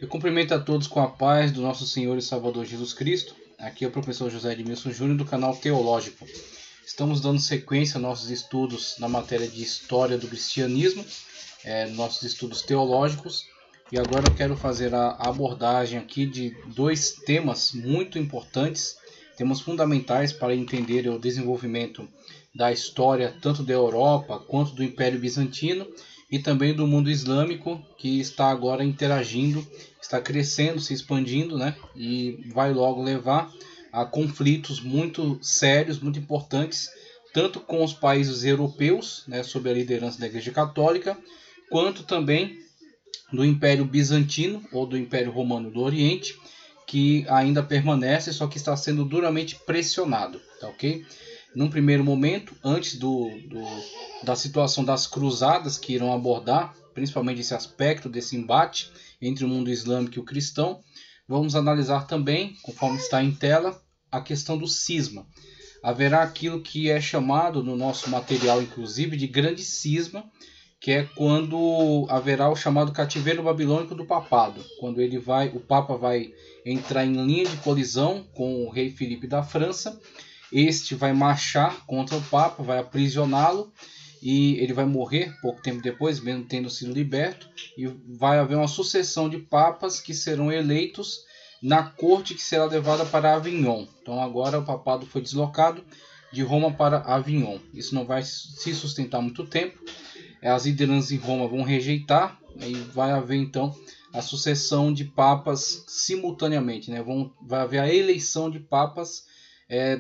Eu cumprimento a todos com a paz do nosso Senhor e Salvador Jesus Cristo. Aqui é o professor José Edmilson Júnior do canal Teológico. Estamos dando sequência aos nossos estudos na matéria de História do Cristianismo, nossos estudos teológicos. E agora eu quero fazer a abordagem aqui de dois temas muito importantes, temas fundamentais para entender o desenvolvimento da história tanto da Europa quanto do Império Bizantino e também do mundo islâmico, que está agora interagindo, está crescendo, se expandindo, né? E vai logo levar a conflitos muito sérios, muito importantes, tanto com os países europeus, né, sob a liderança da Igreja Católica, quanto também do Império Bizantino ou do Império Romano do Oriente, que ainda permanece, só que está sendo duramente pressionado, tá ok? Num primeiro momento, antes da situação das cruzadas que irão abordar, principalmente esse aspecto desse embate entre o mundo islâmico e o cristão, vamos analisar também, conforme está em tela, a questão do cisma. Haverá aquilo que é chamado no nosso material, inclusive, de grande cisma, que é quando haverá o chamado cativeiro babilônico do papado, quando o Papa vai entrar em linha de colisão com o rei Filipe da França. Este vai marchar contra o Papa, vai aprisioná-lo e ele vai morrer pouco tempo depois, mesmo tendo sido liberto, e vai haver uma sucessão de papas que serão eleitos na corte que será levada para Avignon. Então agora o papado foi deslocado de Roma para Avignon. Isso não vai se sustentar muito tempo. As lideranças em Roma vão rejeitar e vai haver então a sucessão de papas simultaneamente, né? Vai haver a eleição de papas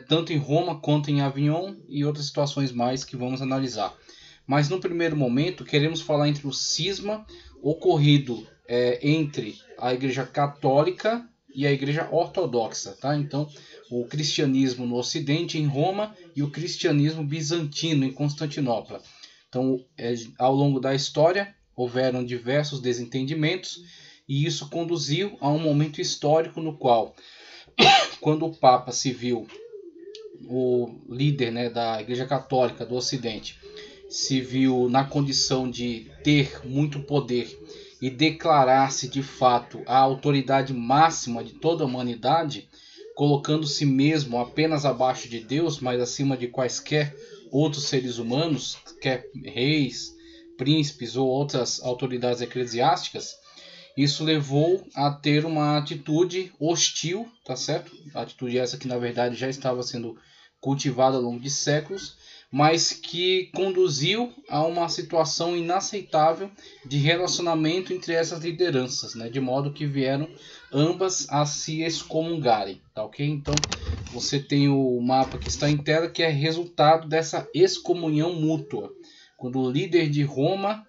tanto em Roma quanto em Avignon e outras situações mais que vamos analisar. Mas no primeiro momento queremos falar entre o cisma ocorrido entre a Igreja Católica e a Igreja Ortodoxa, tá? Então, o cristianismo no Ocidente, em Roma, e o cristianismo bizantino, em Constantinopla. Então, ao longo da história, houveram diversos desentendimentos, e isso conduziu a um momento histórico no qual, quando o Papa se viu, o líder, né, da Igreja Católica do Ocidente, se viu na condição de ter muito poder e declarar-se de fato a autoridade máxima de toda a humanidade, colocando-se mesmo apenas abaixo de Deus, mas acima de quaisquer outros seres humanos, quer reis, príncipes ou outras autoridades eclesiásticas, isso levou a ter uma atitude hostil, tá certo? A atitude essa que na verdade já estava sendo cultivada ao longo de séculos, mas que conduziu a uma situação inaceitável de relacionamento entre essas lideranças, né? De modo que vieram ambas a se excomungarem, tá ok? Então você tem o mapa que está em tela, que é resultado dessa excomunhão mútua, quando o líder de Roma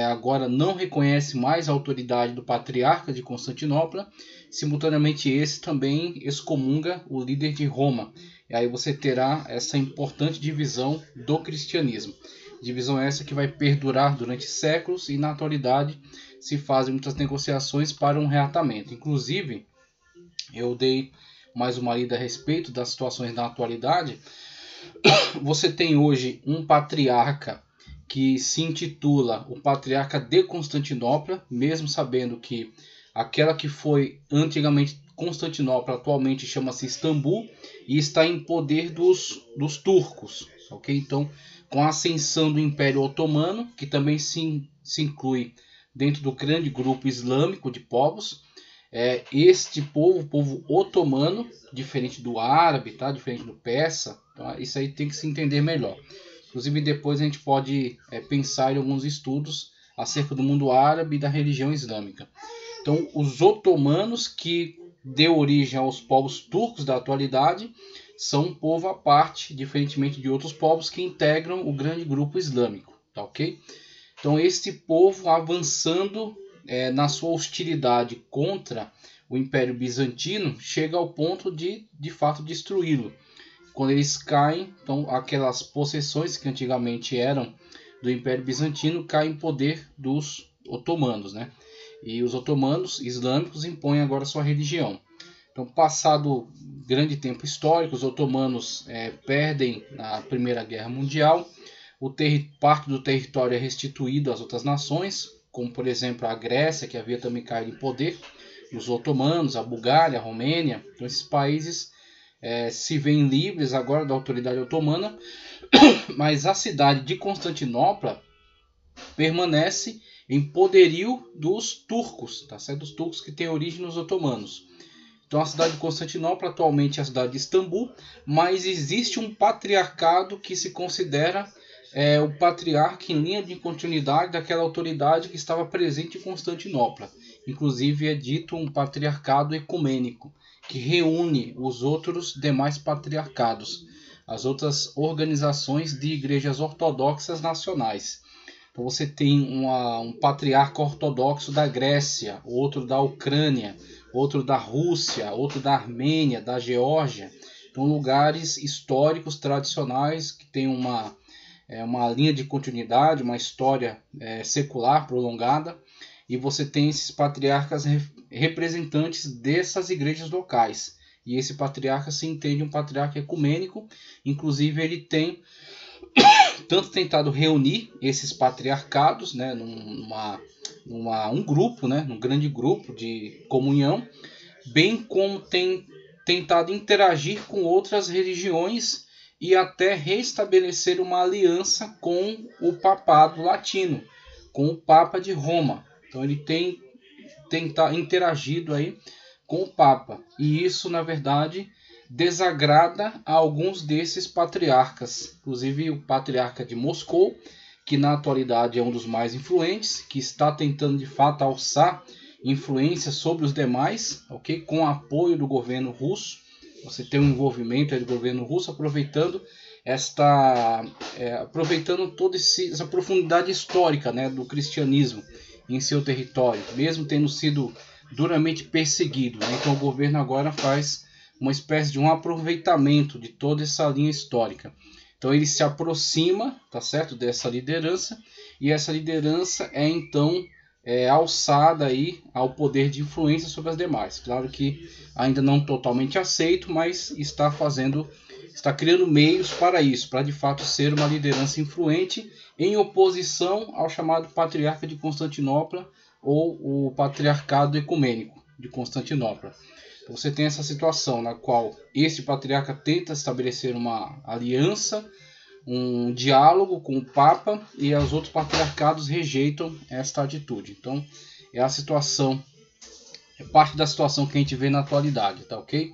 agora não reconhece mais a autoridade do patriarca de Constantinopla, simultaneamente esse também excomunga o líder de Roma. E aí você terá essa importante divisão do cristianismo. Divisão essa que vai perdurar durante séculos e na atualidade se fazem muitas negociações para um reatamento. Inclusive, eu dei mais uma lida a respeito das situações na atualidade. Você tem hoje um patriarca que se intitula o Patriarca de Constantinopla, mesmo sabendo que aquela que foi antigamente Constantinopla atualmente chama-se Istambul e está em poder dos turcos, ok? Então, com a ascensão do Império Otomano, que também se inclui dentro do grande grupo islâmico de povos, este povo, o povo otomano, diferente do árabe, tá? Diferente do persa, então, isso aí tem que se entender melhor. Inclusive depois a gente pode pensar em alguns estudos acerca do mundo árabe e da religião islâmica. Então, os otomanos, que deu origem aos povos turcos da atualidade, são um povo à parte, diferentemente de outros povos que integram o grande grupo islâmico, tá ok? Então, este povo avançando na sua hostilidade contra o Império Bizantino, chega ao ponto de fato destruí-lo. Quando eles caem, então aquelas possessões que antigamente eram do Império Bizantino caem em poder dos otomanos, né? E os otomanos islâmicos impõem agora sua religião. Então, passado grande tempo histórico, os otomanos perdem na Primeira Guerra Mundial, parte do território é restituído às outras nações, como por exemplo a Grécia, que havia também caído em poder. os otomanos, a Bulgária, a Romênia. Então esses países se veem livres agora da autoridade otomana, mas a cidade de Constantinopla permanece em poderio dos turcos, tá certo? Dos turcos que têm origem nos otomanos. Então a cidade de Constantinopla atualmente é a cidade de Istambul, mas existe um patriarcado que se considera o patriarca em linha de continuidade daquela autoridade que estava presente em Constantinopla. Inclusive é dito um patriarcado ecumênico, que reúne os outros demais patriarcados, as outras organizações de igrejas ortodoxas nacionais. Então você tem um patriarca ortodoxo da Grécia, outro da Ucrânia, outro da Rússia, outro da Armênia, da Geórgia. Então lugares históricos tradicionais que têm uma linha de continuidade, uma história secular prolongada. E você tem esses patriarcas representantes dessas igrejas locais. E esse patriarca se entende um patriarca ecumênico. Inclusive ele tem tanto tentado reunir esses patriarcados, né, num grupo, né, num grande grupo de comunhão, bem como tem tentado interagir com outras religiões e até restabelecer uma aliança com o papado latino, com o Papa de Roma. Então ele tem interagido aí com o Papa, e isso na verdade desagrada a alguns desses patriarcas, inclusive o patriarca de Moscou, que na atualidade é um dos mais influentes, que está tentando de fato alçar influência sobre os demais, ok? Com apoio do governo russo. Você tem um envolvimento do governo russo aproveitando toda essa profundidade histórica, né, do cristianismo em seu território, mesmo tendo sido duramente perseguido, né? Então o governo agora faz uma espécie de um aproveitamento de toda essa linha histórica. Então ele se aproxima, tá certo, dessa liderança, e essa liderança é então alçada aí ao poder de influência sobre as demais. Claro que ainda não totalmente aceito, mas está criando meios para isso, para de fato ser uma liderança influente em oposição ao chamado Patriarca de Constantinopla ou o Patriarcado Ecumênico de Constantinopla. Então você tem essa situação na qual este patriarca tenta estabelecer uma aliança, um diálogo com o Papa, e os outros patriarcados rejeitam esta atitude. Então é parte da situação que a gente vê na atualidade, tá ok?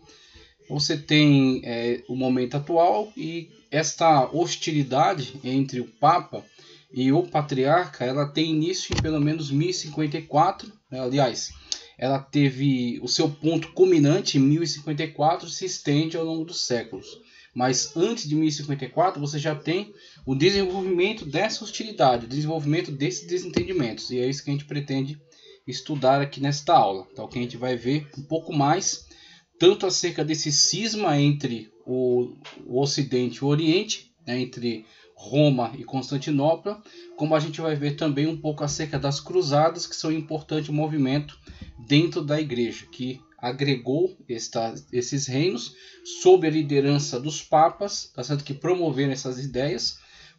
Você tem o momento atual, e esta hostilidade entre o Papa e o patriarca, ela tem início em pelo menos 1054, né? Aliás, ela teve o seu ponto culminante em 1054, se estende ao longo dos séculos. Mas antes de 1054 você já tem o desenvolvimento dessa hostilidade, o desenvolvimento desses desentendimentos. E é isso que a gente pretende estudar aqui nesta aula. Então que a gente vai ver um pouco mais, tanto acerca desse cisma entre o Ocidente e o Oriente, né, entre Roma e Constantinopla, como a gente vai ver também um pouco acerca das cruzadas, que são um importante movimento dentro da igreja, que agregou esses reinos sob a liderança dos papas, tá certo? Que promoveram essas ideias,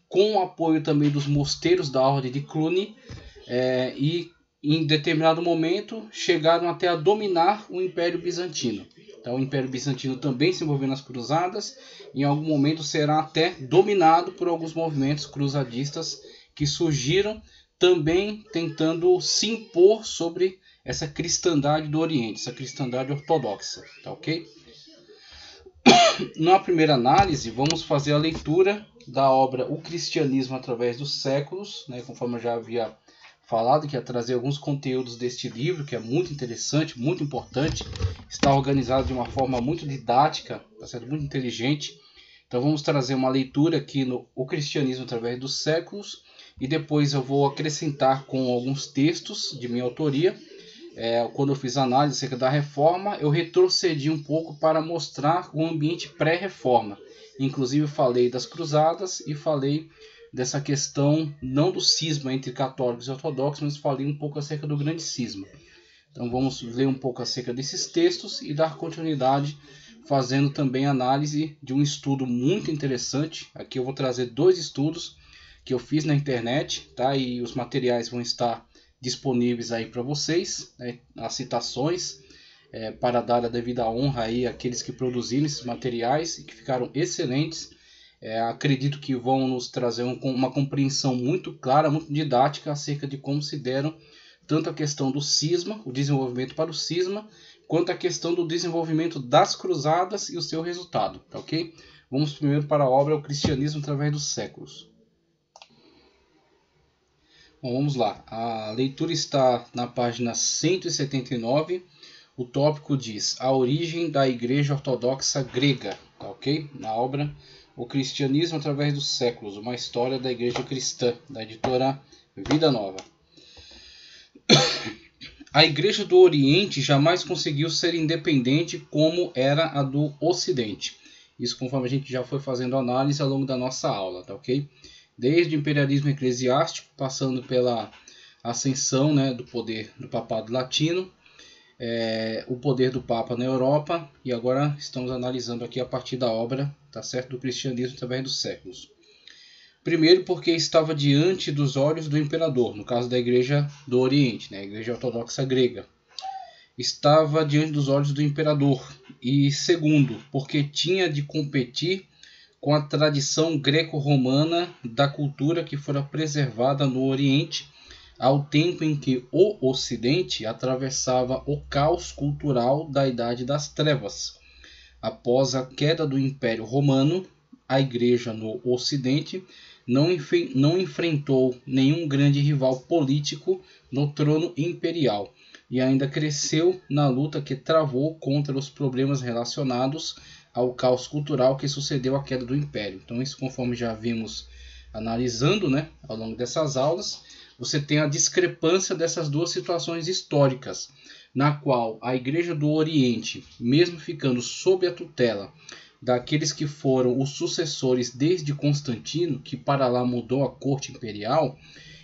com o apoio também dos mosteiros da Ordem de Cluny, e em determinado momento chegaram até a dominar o Império Bizantino. Então o Império Bizantino também se envolveu nas cruzadas, e em algum momento será até dominado por alguns movimentos cruzadistas que surgiram também tentando se impor sobre essa cristandade do Oriente, essa cristandade ortodoxa, tá ok? Na primeira análise, vamos fazer a leitura da obra O Cristianismo através dos Séculos, né, conforme eu já havia falado, que ia trazer alguns conteúdos deste livro, que é muito interessante, muito importante, está organizado de uma forma muito didática, tá certo? Muito inteligente. Então vamos trazer uma leitura aqui no O Cristianismo através dos Séculos, e depois eu vou acrescentar com alguns textos de minha autoria. Quando eu fiz a análise acerca da reforma, eu retrocedi um pouco para mostrar o ambiente pré-reforma. Inclusive falei das cruzadas e falei dessa questão, não do cisma entre católicos e ortodoxos, mas falei um pouco acerca do grande cisma. Então vamos ler um pouco acerca desses textos e dar continuidade, fazendo também análise de um estudo muito interessante. Aqui eu vou trazer 2 estudos que eu fiz na internet, tá? E os materiais vão estar disponíveis aí para vocês, né, as citações, para dar a devida honra aí àqueles que produziram esses materiais e que ficaram excelentes. Acredito que vão nos trazer uma compreensão muito clara, muito didática acerca de como se deram tanto a questão do cisma, o desenvolvimento para o cisma, quanto a questão do desenvolvimento das cruzadas e o seu resultado, tá ok? Vamos primeiro para a obra O Cristianismo através dos séculos. Bom, vamos lá. A leitura está na página 179. O tópico diz a origem da Igreja Ortodoxa Grega, tá ok? Na obra O Cristianismo através dos séculos, uma história da Igreja Cristã, da editora Vida Nova. A Igreja do Oriente jamais conseguiu ser independente como era a do Ocidente. Isso conforme a gente já foi fazendo análise ao longo da nossa aula, tá ok? Desde o imperialismo eclesiástico, passando pela ascensão, né, do poder do papado latino, o poder do Papa na Europa, e agora estamos analisando aqui a partir da obra, tá certo, do Cristianismo através dos séculos. Primeiro porque estava diante dos olhos do imperador, no caso da Igreja do Oriente, né, a Igreja Ortodoxa Grega. Estava diante dos olhos do imperador. E segundo, porque tinha de competir com a tradição greco-romana da cultura que fora preservada no Oriente, ao tempo em que o Ocidente atravessava o caos cultural da Idade das Trevas. Após a queda do Império Romano, a Igreja no Ocidente não enfrentou nenhum grande rival político no trono imperial e ainda cresceu na luta que travou contra os problemas relacionados ao caos cultural que sucedeu à queda do Império. Então, isso conforme já vimos analisando, né, ao longo dessas aulas, você tem a discrepância dessas duas situações históricas, na qual a Igreja do Oriente, mesmo ficando sob a tutela daqueles que foram os sucessores desde Constantino, que para lá mudou a corte imperial,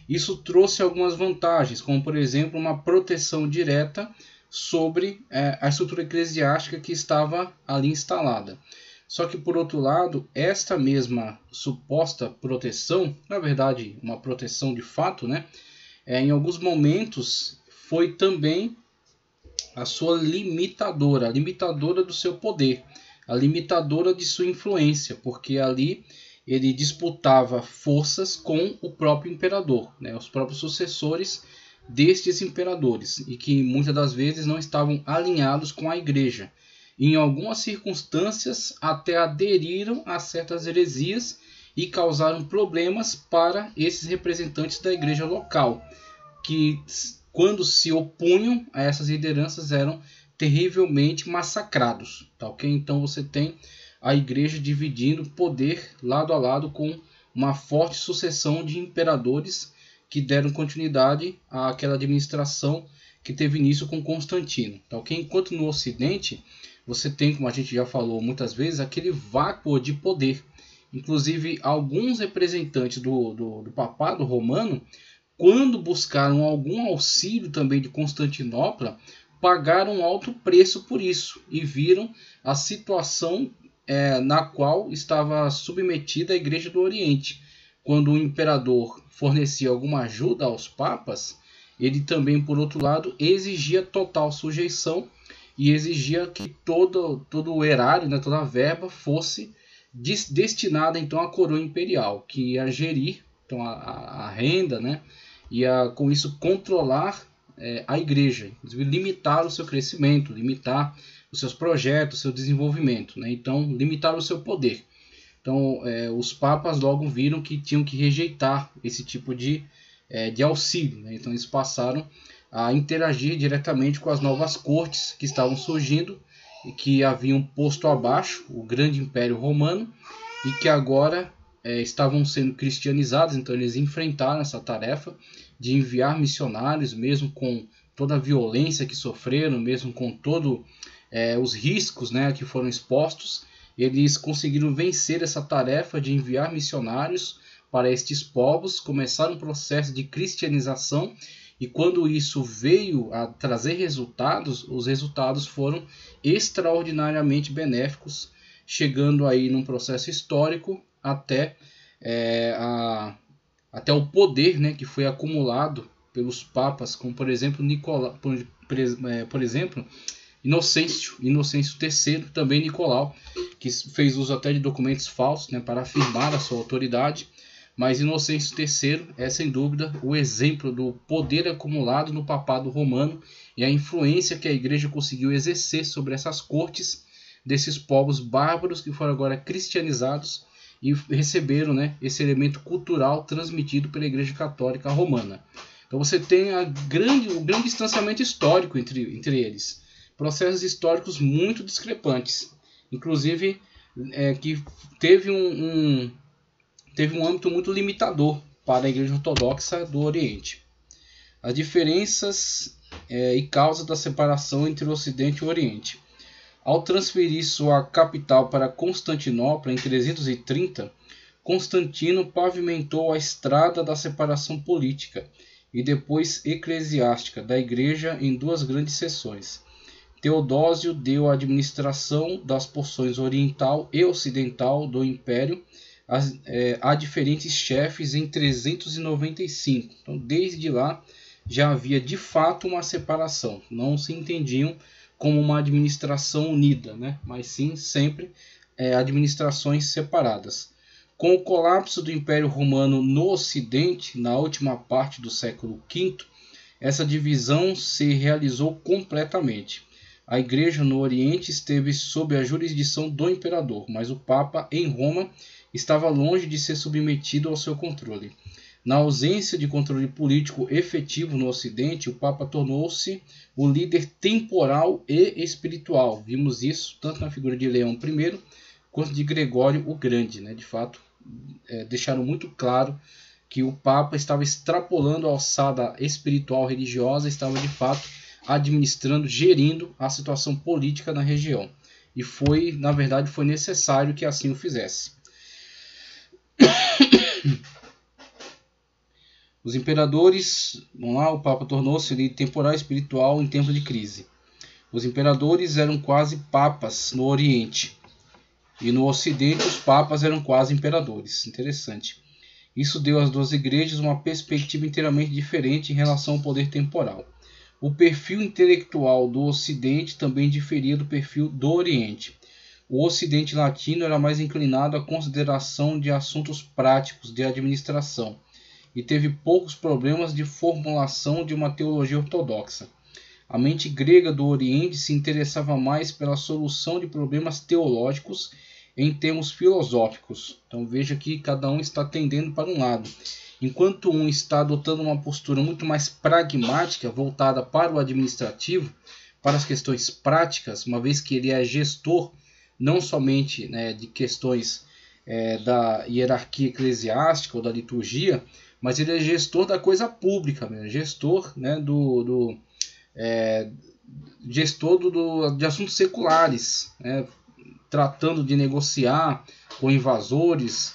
isso trouxe algumas vantagens, como por exemplo uma proteção direta sobre a estrutura eclesiástica que estava ali instalada. Só que por outro lado, esta mesma suposta proteção, na verdade uma proteção de fato, né, em alguns momentos foi também a sua limitadora, a limitadora do seu poder, a limitadora de sua influência, porque ali ele disputava forças com o próprio imperador, né, os próprios sucessores destes imperadores, e que muitas das vezes não estavam alinhados com a igreja. Em algumas circunstâncias até aderiram a certas heresias e causaram problemas para esses representantes da igreja local, que quando se opunham a essas lideranças eram terrivelmente massacrados, tá ok? Então você tem a igreja dividindo poder lado a lado com uma forte sucessão de imperadores que deram continuidade àquela administração que teve início com Constantino, tá ok? Enquanto no Ocidente você tem, como a gente já falou muitas vezes, aquele vácuo de poder. Inclusive alguns representantes do papado romano, quando buscaram algum auxílio também de Constantinopla, pagaram um alto preço por isso e viram a situação na qual estava submetida a Igreja do Oriente. Quando o imperador fornecia alguma ajuda aos papas, ele também, por outro lado, exigia total sujeição e exigia que todo o erário, né, toda a verba fosse destinada então à coroa imperial, que ia gerir então, a renda, né, e com isso controlar a igreja, inclusive limitar o seu crescimento, limitar os seus projetos, o seu desenvolvimento, né? Então limitar o seu poder. Então os papas logo viram que tinham que rejeitar esse tipo de auxílio, né? Então eles passaram a interagir diretamente com as novas cortes que estavam surgindo e que haviam posto abaixo o grande Império Romano e que agora estavam sendo cristianizados. Então eles enfrentaram essa tarefa de enviar missionários, mesmo com toda a violência que sofreram, mesmo com todos os riscos, né, que foram expostos. Eles conseguiram vencer essa tarefa de enviar missionários para estes povos, começaram um processo de cristianização, e quando isso veio a trazer resultados, os resultados foram extraordinariamente benéficos, chegando aí num processo histórico até o poder, né, que foi acumulado pelos papas, como por exemplo Inocêncio III, também Nicolau, que fez uso até de documentos falsos, né, para afirmar a sua autoridade. Mas Inocêncio III é sem dúvida o exemplo do poder acumulado no papado romano e a influência que a igreja conseguiu exercer sobre essas cortes desses povos bárbaros que foram agora cristianizados e receberam, né, esse elemento cultural transmitido pela Igreja Católica Romana. Então você tem o grande distanciamento histórico entre eles. Processos históricos muito discrepantes. Inclusive, que teve um âmbito muito limitador para a Igreja Ortodoxa do Oriente. As diferenças e causas da separação entre o Ocidente e o Oriente. Ao transferir sua capital para Constantinopla em 330, Constantino pavimentou a estrada da separação política e depois eclesiástica da Igreja em duas grandes seções. Teodósio deu a administração das porções oriental e ocidental do Império a diferentes chefes em 395. Então, desde lá já havia de fato uma separação. Não se entendiam como uma administração unida, né? Mas sim sempre administrações separadas. Com o colapso do Império Romano no Ocidente, na última parte do século V, essa divisão se realizou completamente. A Igreja no Oriente esteve sob a jurisdição do imperador, mas o Papa em Roma estava longe de ser submetido ao seu controle. Na ausência de controle político efetivo no Ocidente, o Papa tornou-se o líder temporal e espiritual. Vimos isso tanto na figura de Leão I quanto de Gregório o Grande, né? De fato, deixaram muito claro que o Papa estava extrapolando a alçada espiritual religiosa, estava de fato administrando, gerindo a situação política na região. E na verdade, foi necessário que assim o fizesse. Os imperadores, o Papa tornou-se líder temporal e espiritual em tempos de crise. Os imperadores eram quase papas no Oriente. E no Ocidente os papas eram quase imperadores. Interessante. Isso deu às duas igrejas uma perspectiva inteiramente diferente em relação ao poder temporal. O perfil intelectual do Ocidente também diferia do perfil do Oriente. O Ocidente latino era mais inclinado à consideração de assuntos práticos de administração e teve poucos problemas de formulação de uma teologia ortodoxa. A mente grega do Oriente se interessava mais pela solução de problemas teológicos em termos filosóficos. Então veja que cada um está tendendo para um lado. Enquanto um está adotando uma postura muito mais pragmática, voltada para o administrativo, para as questões práticas, uma vez que ele é gestor não somente, né, de questões da hierarquia eclesiástica ou da liturgia, mas ele é gestor da coisa pública, né? Gestor, né, de assuntos seculares, né? Tratando de negociar com invasores,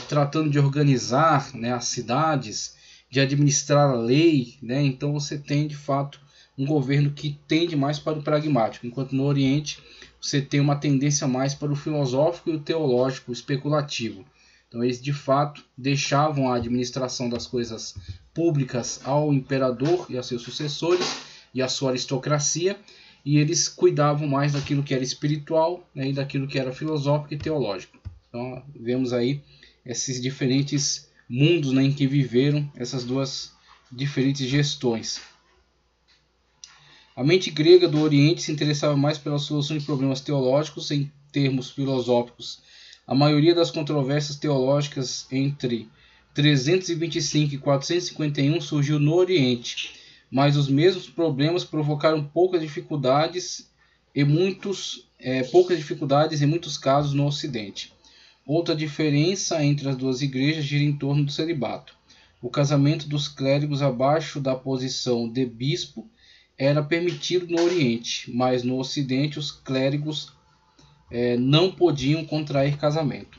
tratando de organizar, né, as cidades, de administrar a lei, né? Então você tem de fato um governo que tende mais para o pragmático, enquanto no Oriente você tem uma tendência mais para o filosófico e o teológico, o especulativo. Então eles de fato deixavam a administração das coisas públicas ao imperador e a seus sucessores e a sua aristocracia, e eles cuidavam mais daquilo que era espiritual, né, e daquilo que era filosófico e teológico. Então vemos aí esses diferentes mundos, né, em que viveram essas duas diferentes gestões. A mente grega do Oriente se interessava mais pela solução de problemas teológicos em termos filosóficos. A maioria das controvérsias teológicas entre 325 e 451 surgiu no Oriente, mas os mesmos problemas provocaram poucas dificuldades em muitos casos no Ocidente. Outra diferença entre as duas igrejas gira em torno do celibato. O casamento dos clérigos abaixo da posição de bispo era permitido no Oriente, mas no Ocidente os clérigos não podiam contrair casamento.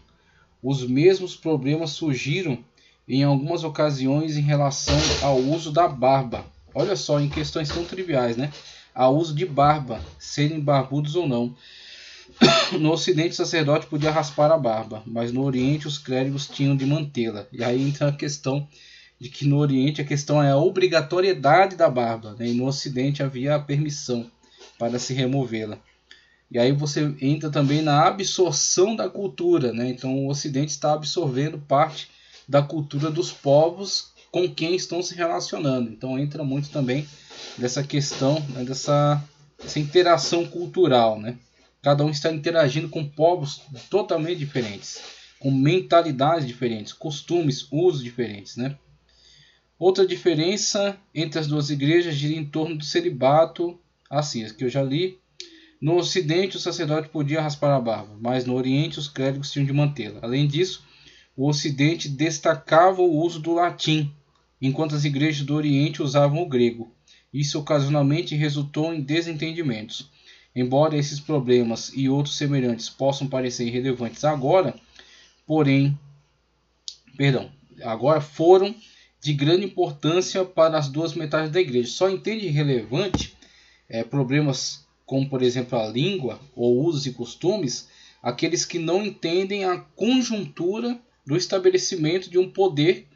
Os mesmos problemas surgiram em algumas ocasiões em relação ao uso da barba. Olha só, em questões tão triviais, né? Ao uso de barba, serem barbudos ou não. No Ocidente o sacerdote podia raspar a barba, mas no Oriente os clérigos tinham de mantê-la. E aí entra a questão de que no Oriente a questão é a obrigatoriedade da barba, né? E no Ocidente havia a permissão para se removê-la. E aí você entra também na absorção da cultura, né? Então o Ocidente está absorvendo parte da cultura dos povos com quem estão se relacionando. Então entra muito também dessa questão, né? dessa interação cultural, né? Cada um está interagindo com povos totalmente diferentes, com mentalidades diferentes, costumes, usos diferentes, né? Outra diferença entre as duas igrejas gira em torno do celibato, assim, que eu já li. No Ocidente, o sacerdote podia raspar a barba, mas no Oriente, os clérigos tinham de mantê-la. Além disso, o Ocidente destacava o uso do latim, enquanto as igrejas do Oriente usavam o grego. Isso ocasionalmente resultou em desentendimentos. Embora esses problemas e outros semelhantes possam parecer irrelevantes agora, agora foram de grande importância para as duas metades da igreja. Só entende irrelevante problemas como, por exemplo, a língua ou usos e costumes, aqueles que não entendem a conjuntura do estabelecimento de um poder,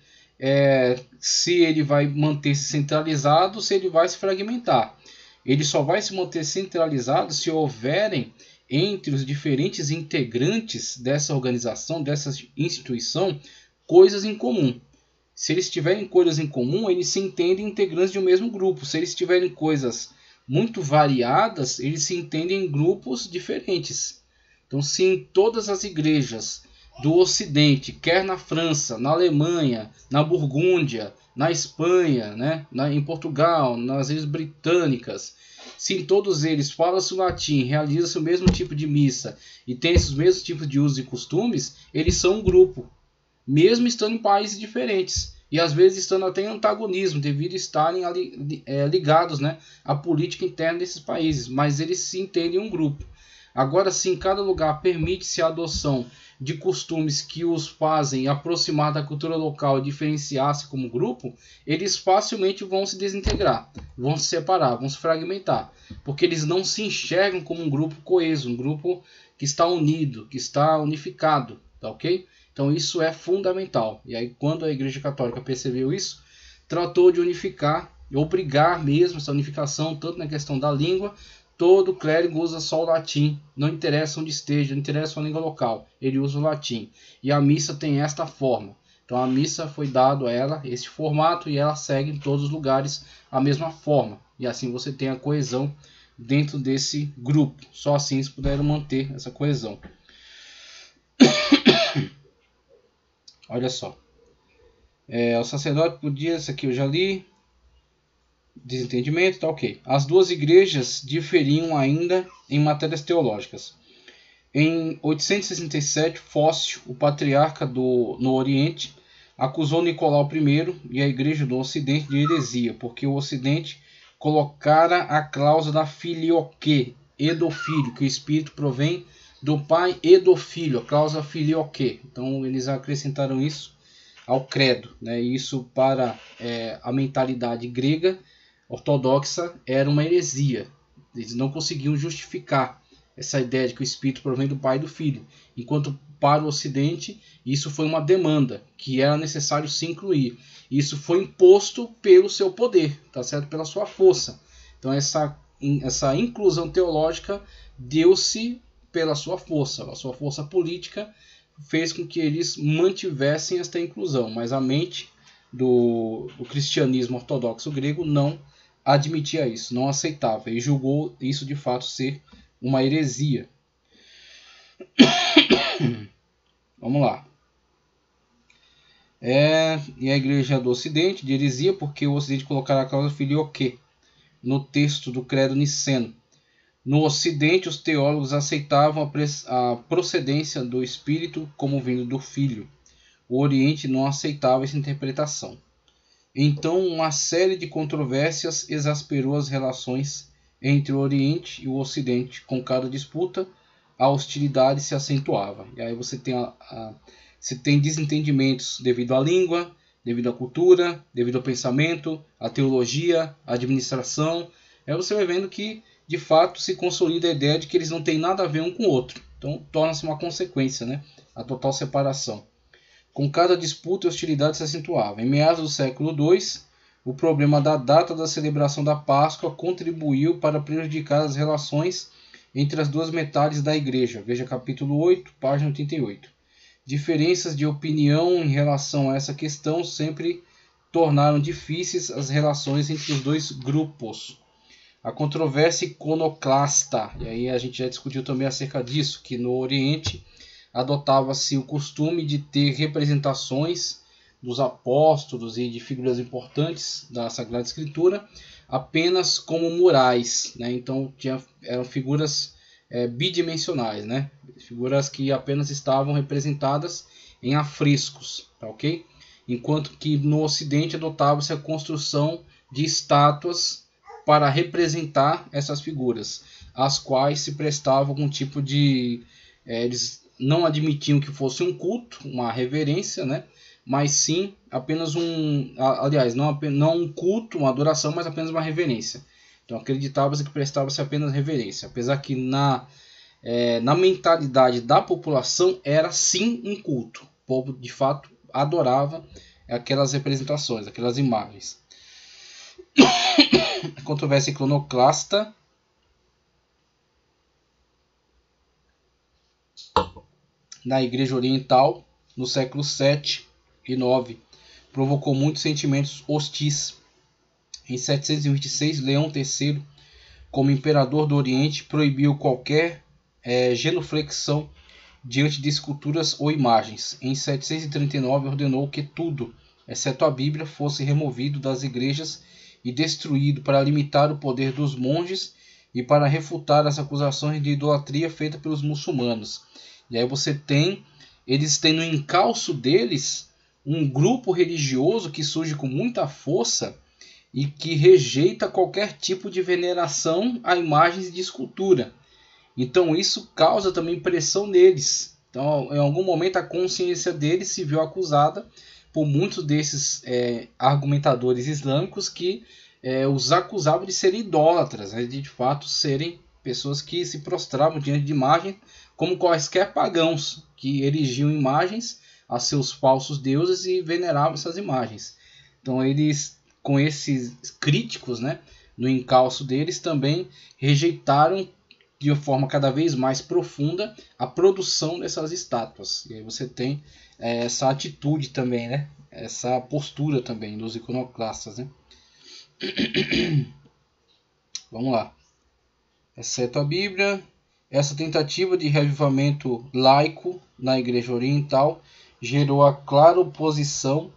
se ele vai manter-se centralizado, se ele vai se fragmentar. Ele só vai se manter centralizado se houverem entre os diferentes integrantes dessa organização, dessa instituição, coisas em comum. Se eles tiverem coisas em comum, eles se entendem integrantes de um mesmo grupo. Se eles tiverem coisas muito variadas, eles se entendem em grupos diferentes. Então, se em todas as igrejas do Ocidente, quer na França, na Alemanha, na Burgúndia, na Espanha, né, em Portugal, nas Ilhas Britânicas, se em todos eles fala-se o latim, realiza-se o mesmo tipo de missa e tem esses mesmos tipos de usos e costumes, eles são um grupo, mesmo estando em países diferentes. E às vezes estando até em antagonismo, devido a estarem ligados, né, à política interna desses países. Mas eles se entendem um grupo. Agora, se em cada lugar permite-se a adoção de costumes que os fazem aproximar da cultura local e diferenciar-se como grupo, eles facilmente vão se desintegrar, vão se separar, vão se fragmentar. Porque eles não se enxergam como um grupo coeso, um grupo que está unido, que está unificado. Tá ok? Então isso é fundamental. E aí quando a Igreja Católica percebeu isso, tratou de unificar, obrigar mesmo essa unificação, tanto na questão da língua, todo clérigo usa só o latim, não interessa onde esteja, não interessa a língua local, ele usa o latim. E a missa tem esta forma. Então a missa foi dado a ela esse formato e ela segue em todos os lugares a mesma forma. E assim você tem a coesão dentro desse grupo. Só assim eles puderam manter essa coesão. Olha só. O sacerdote podia, isso aqui eu já li. Desentendimento, tá ok. As duas igrejas diferiam ainda em matérias teológicas. Em 867, Fócio, o patriarca no Oriente, acusou Nicolau I e a igreja do Ocidente de heresia, porque o Ocidente colocara a cláusula da filioque, e do filho, que o Espírito provém do Pai e do Filho, a cláusula filioque. Então eles acrescentaram isso ao credo, né? E isso para a mentalidade grega ortodoxa era uma heresia. Eles não conseguiam justificar essa ideia de que o Espírito provém do Pai e do Filho. Enquanto para o Ocidente isso foi uma demanda que era necessário se incluir. Isso foi imposto pelo seu poder, tá certo? Pela sua força. Então essa inclusão teológica deu-se pela sua força. A sua força política fez com que eles mantivessem esta inclusão. Mas a mente do cristianismo ortodoxo grego não admitia isso, não aceitava e julgou isso de fato ser uma heresia. Vamos lá. E a igreja do Ocidente de heresia porque o Ocidente colocara a cláusula filioque no texto do credo niceno. No Ocidente, os teólogos aceitavam a procedência do Espírito como vindo do Filho. O Oriente não aceitava essa interpretação. Então, uma série de controvérsias exasperou as relações entre o Oriente e o Ocidente. Com cada disputa, a hostilidade se acentuava. E aí você tem desentendimentos devido à língua, devido à cultura, devido ao pensamento, à teologia, à administração. Aí você vai vendo que, de fato, se consolida a ideia de que eles não têm nada a ver um com o outro. Então, torna-se uma consequência, né? A total separação. Com cada disputa e hostilidade se acentuava. Em meados do século II, o problema da data da celebração da Páscoa contribuiu para prejudicar as relações entre as duas metades da Igreja. Veja capítulo 8, página 88. Diferenças de opinião em relação a essa questão sempre tornaram difíceis as relações entre os dois grupos. A controvérsia iconoclasta, e aí a gente já discutiu também acerca disso, que no Oriente adotava-se o costume de ter representações dos apóstolos e de figuras importantes da Sagrada Escritura apenas como murais, né? Então eram figuras bidimensionais, né? Figuras que apenas estavam representadas em afrescos, tá, ok? Enquanto que no Ocidente adotava-se a construção de estátuas para representar essas figuras, as quais se prestava algum tipo de... eles não admitiam que fosse um culto, uma reverência, né? Mas sim apenas aliás, não um culto, uma adoração, mas apenas uma reverência. Então acreditava-se que prestava-se apenas reverência, apesar que na mentalidade da população era sim um culto. O povo de fato adorava aquelas representações, aquelas imagens. A controvérsia iconoclasta na Igreja Oriental, no século 7 e 9, provocou muitos sentimentos hostis. Em 726, Leão III, como imperador do Oriente, proibiu qualquer genuflexão diante de esculturas ou imagens. Em 739, ordenou que tudo, exceto a Bíblia, fosse removido das igrejas e destruído para limitar o poder dos monges e para refutar as acusações de idolatria feitas pelos muçulmanos. E aí eles têm no encalço deles um grupo religioso que surge com muita força e que rejeita qualquer tipo de veneração a imagens de escultura. Então isso causa também pressão neles. Então, em algum momento a consciência deles se viu acusada por muitos desses argumentadores islâmicos que os acusavam de serem idólatras, né, de fato serem pessoas que se prostravam diante de imagens como quaisquer pagãos que erigiam imagens a seus falsos deuses e veneravam essas imagens. Então eles, com esses críticos, né, no encalço deles, também rejeitaram de uma forma cada vez mais profunda a produção dessas estátuas. E aí você tem essa atitude também, né, essa postura também dos iconoclastas, né? Vamos lá. Exceto a Bíblia, essa tentativa de revivamento laico na Igreja Oriental gerou a clara oposição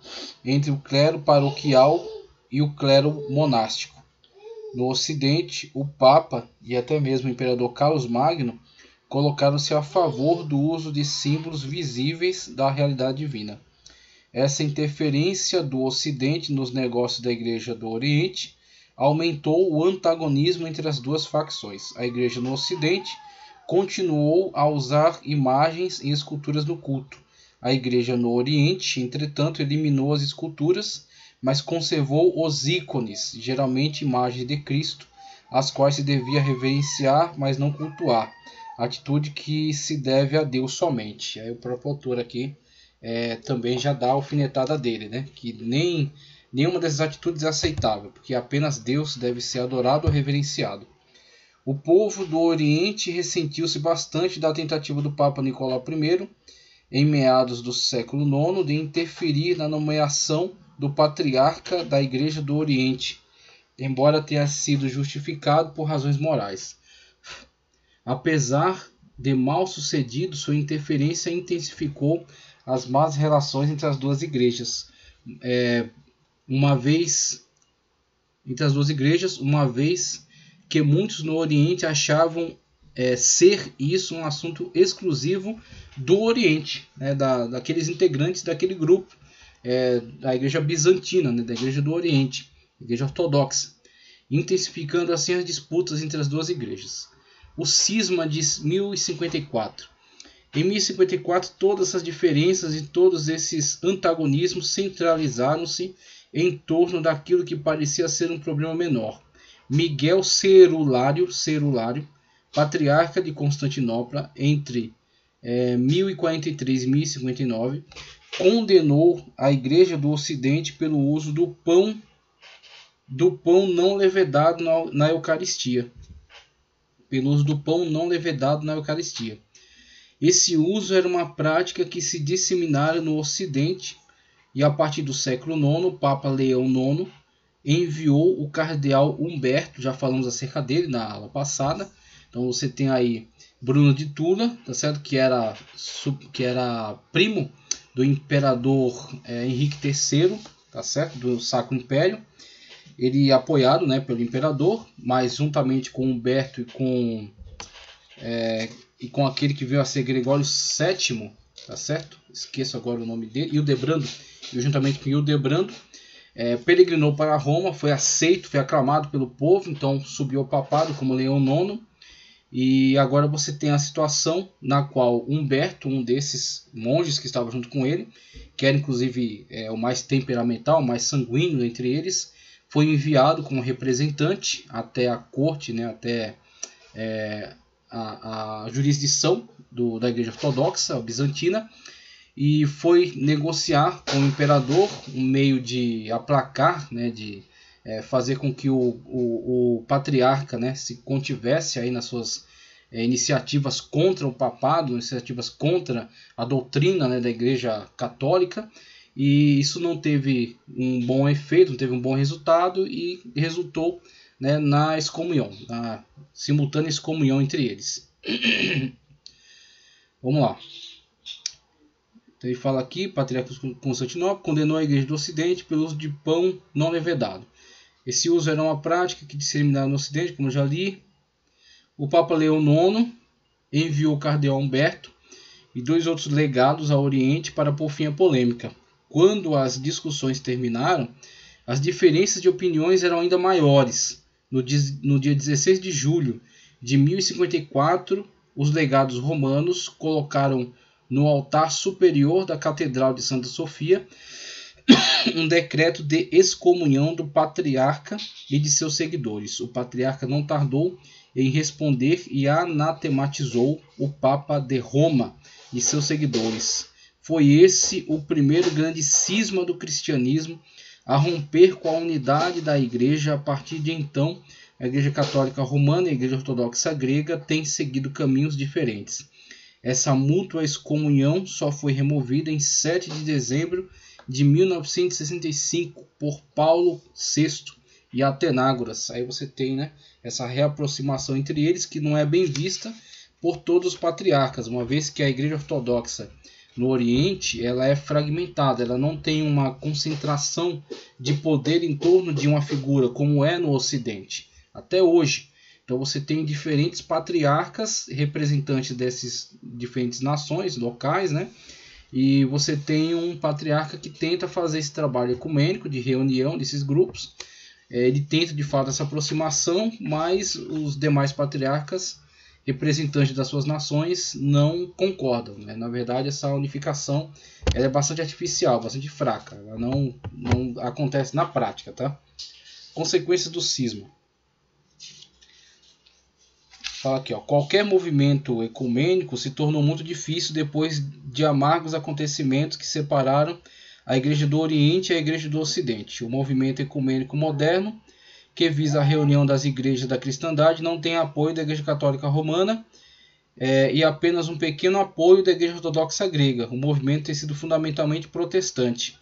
entre o clero paroquial e o clero monástico. No Ocidente, o Papa e até mesmo o Imperador Carlos Magno colocaram-se a favor do uso de símbolos visíveis da realidade divina. Essa interferência do Ocidente nos negócios da Igreja do Oriente aumentou o antagonismo entre as duas facções. A Igreja no Ocidente continuou a usar imagens e esculturas no culto. A Igreja no Oriente, entretanto, eliminou as esculturas, mas conservou os ícones, geralmente imagens de Cristo, as quais se devia reverenciar, mas não cultuar. Atitude que se deve a Deus somente. Aí o próprio autor aqui também já dá a alfinetada dele, né? Que nenhuma dessas atitudes é aceitável, porque apenas Deus deve ser adorado ou reverenciado. O povo do Oriente ressentiu-se bastante da tentativa do Papa Nicolau I, em meados do século IX, de interferir na nomeação do patriarca da Igreja do Oriente, embora tenha sido justificado por razões morais. Apesar de mal sucedido, sua interferência intensificou as más relações entre as duas igrejas. Uma vez que muitos no Oriente achavam ser isso um assunto exclusivo do Oriente, né, daqueles integrantes daquele grupo, da Igreja Bizantina, né, da Igreja do Oriente, Igreja Ortodoxa, intensificando assim as disputas entre as duas igrejas. O cisma de 1054. Em 1054, todas essas diferenças e todos esses antagonismos centralizaram-se em torno daquilo que parecia ser um problema menor. Miguel Cerulário, patriarca de Constantinopla entre 1043 e 1059, condenou a Igreja do Ocidente pelo uso do pão não levedado na Eucaristia. Pelo uso do pão não levedado na Eucaristia. Esse uso era uma prática que se disseminara no Ocidente e a partir do século IX, o Papa Leão IX enviou o cardeal Humberto, já falamos acerca dele na aula passada. Então você tem aí Bruno de Tula, tá certo? Que era primo do imperador Henrique III, tá certo? Do Sacro Império. Ele apoiado, né, pelo imperador, mas juntamente com Humberto e com aquele que veio a ser Gregório VII, tá certo? Esqueço agora o nome dele, Hildebrando, e juntamente com Hildebrando, peregrinou para Roma, foi aceito, foi aclamado pelo povo, então subiu ao papado como Leão IX. E agora você tem a situação na qual Humberto, um desses monges que estava junto com ele, que era inclusive o mais temperamental, o mais sanguíneo entre eles, foi enviado como representante até a corte, né, até a jurisdição da Igreja Ortodoxa Bizantina, e foi negociar com o imperador um meio de aplacar, né, de fazer com que o patriarca, né, se contivesse aí nas suas iniciativas contra o papado, iniciativas contra a doutrina, né, da Igreja Católica, e isso não teve um bom efeito, não teve um bom resultado e resultou, né, na excomunhão, na simultânea excomunhão entre eles. Vamos lá. Então ele fala aqui, Patriarca de Constantinopla condenou a Igreja do Ocidente pelo uso de pão não levedado. Esse uso era uma prática que disseminava no Ocidente, como eu já li. O Papa Leão IX enviou o cardeal Humberto e 2 outros legados ao Oriente para pôr fim à polêmica. Quando as discussões terminaram, as diferenças de opiniões eram ainda maiores. No dia 16 de julho de 1054, os legados romanos colocaram no altar superior da Catedral de Santa Sofia um decreto de excomunhão do patriarca e de seus seguidores. O patriarca não tardou em responder e anatematizou o Papa de Roma e seus seguidores. Foi esse o primeiro grande cisma do cristianismo a romper com a unidade da Igreja. A partir de então, a Igreja Católica Romana e a Igreja Ortodoxa Grega têm seguido caminhos diferentes. Essa mútua excomunhão só foi removida em 7 de dezembro de 1965 por Paulo VI e Atenágoras. Aí você tem, né, essa reaproximação entre eles que não é bem vista por todos os patriarcas, uma vez que a Igreja Ortodoxa no Oriente ela é fragmentada, ela não tem uma concentração de poder em torno de uma figura como é no Ocidente, até hoje. Então você tem diferentes patriarcas, representantes dessas diferentes nações locais, né? E você tem um patriarca que tenta fazer esse trabalho ecumênico de reunião desses grupos. Ele tenta de fato essa aproximação, mas os demais patriarcas, representantes das suas nações, não concordam, né? Na verdade, essa unificação ela é bastante artificial, bastante fraca. Ela não acontece na prática, tá? Consequências do cisma. Fala aqui, ó, qualquer movimento ecumênico se tornou muito difícil depois de amargos acontecimentos que separaram a Igreja do Oriente e a Igreja do Ocidente. O movimento ecumênico moderno, que visa a reunião das igrejas da cristandade, não tem apoio da Igreja Católica Romana e apenas um pequeno apoio da Igreja Ortodoxa Grega. O movimento tem sido fundamentalmente protestante.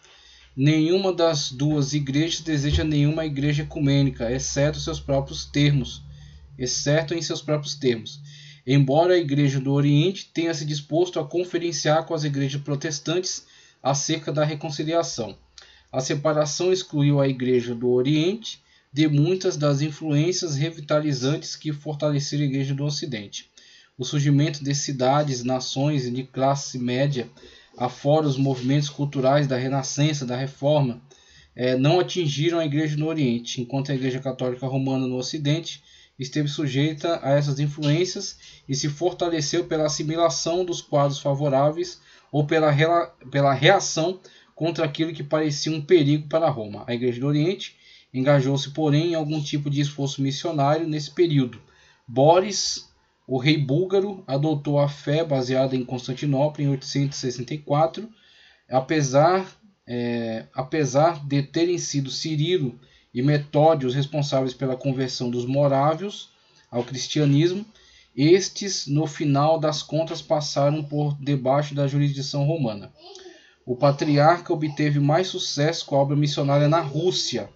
Nenhuma das duas igrejas deseja nenhuma igreja ecumênica, exceto em seus próprios termos. Embora a Igreja do Oriente tenha se disposto a conferenciar com as igrejas protestantes acerca da reconciliação. A separação excluiu a Igreja do Oriente de muitas das influências revitalizantes que fortaleceram a Igreja do Ocidente. O surgimento de cidades, nações e de classe média, afora os movimentos culturais da Renascença, da Reforma, não atingiram a Igreja no Oriente, enquanto a Igreja Católica Romana no Ocidente esteve sujeita a essas influências e se fortaleceu pela assimilação dos quadros favoráveis ou pela reação contra aquilo que parecia um perigo para Roma. A Igreja do Oriente engajou-se, porém, em algum tipo de esforço missionário nesse período. Boris, o rei búlgaro, adotou a fé baseada em Constantinopla em 864 apesar de terem sido Cirilo e Metódio os responsáveis pela conversão dos morávios ao cristianismo, estes, no final das contas, passaram por debaixo da jurisdição romana. O patriarca obteve mais sucesso com a obra missionária na Rússia.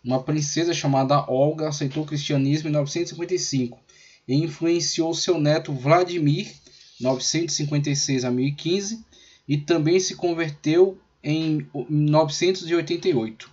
Uma princesa chamada Olga aceitou o cristianismo em 955 e influenciou seu neto Vladimir, 956 a 1015, e também se converteu em 988.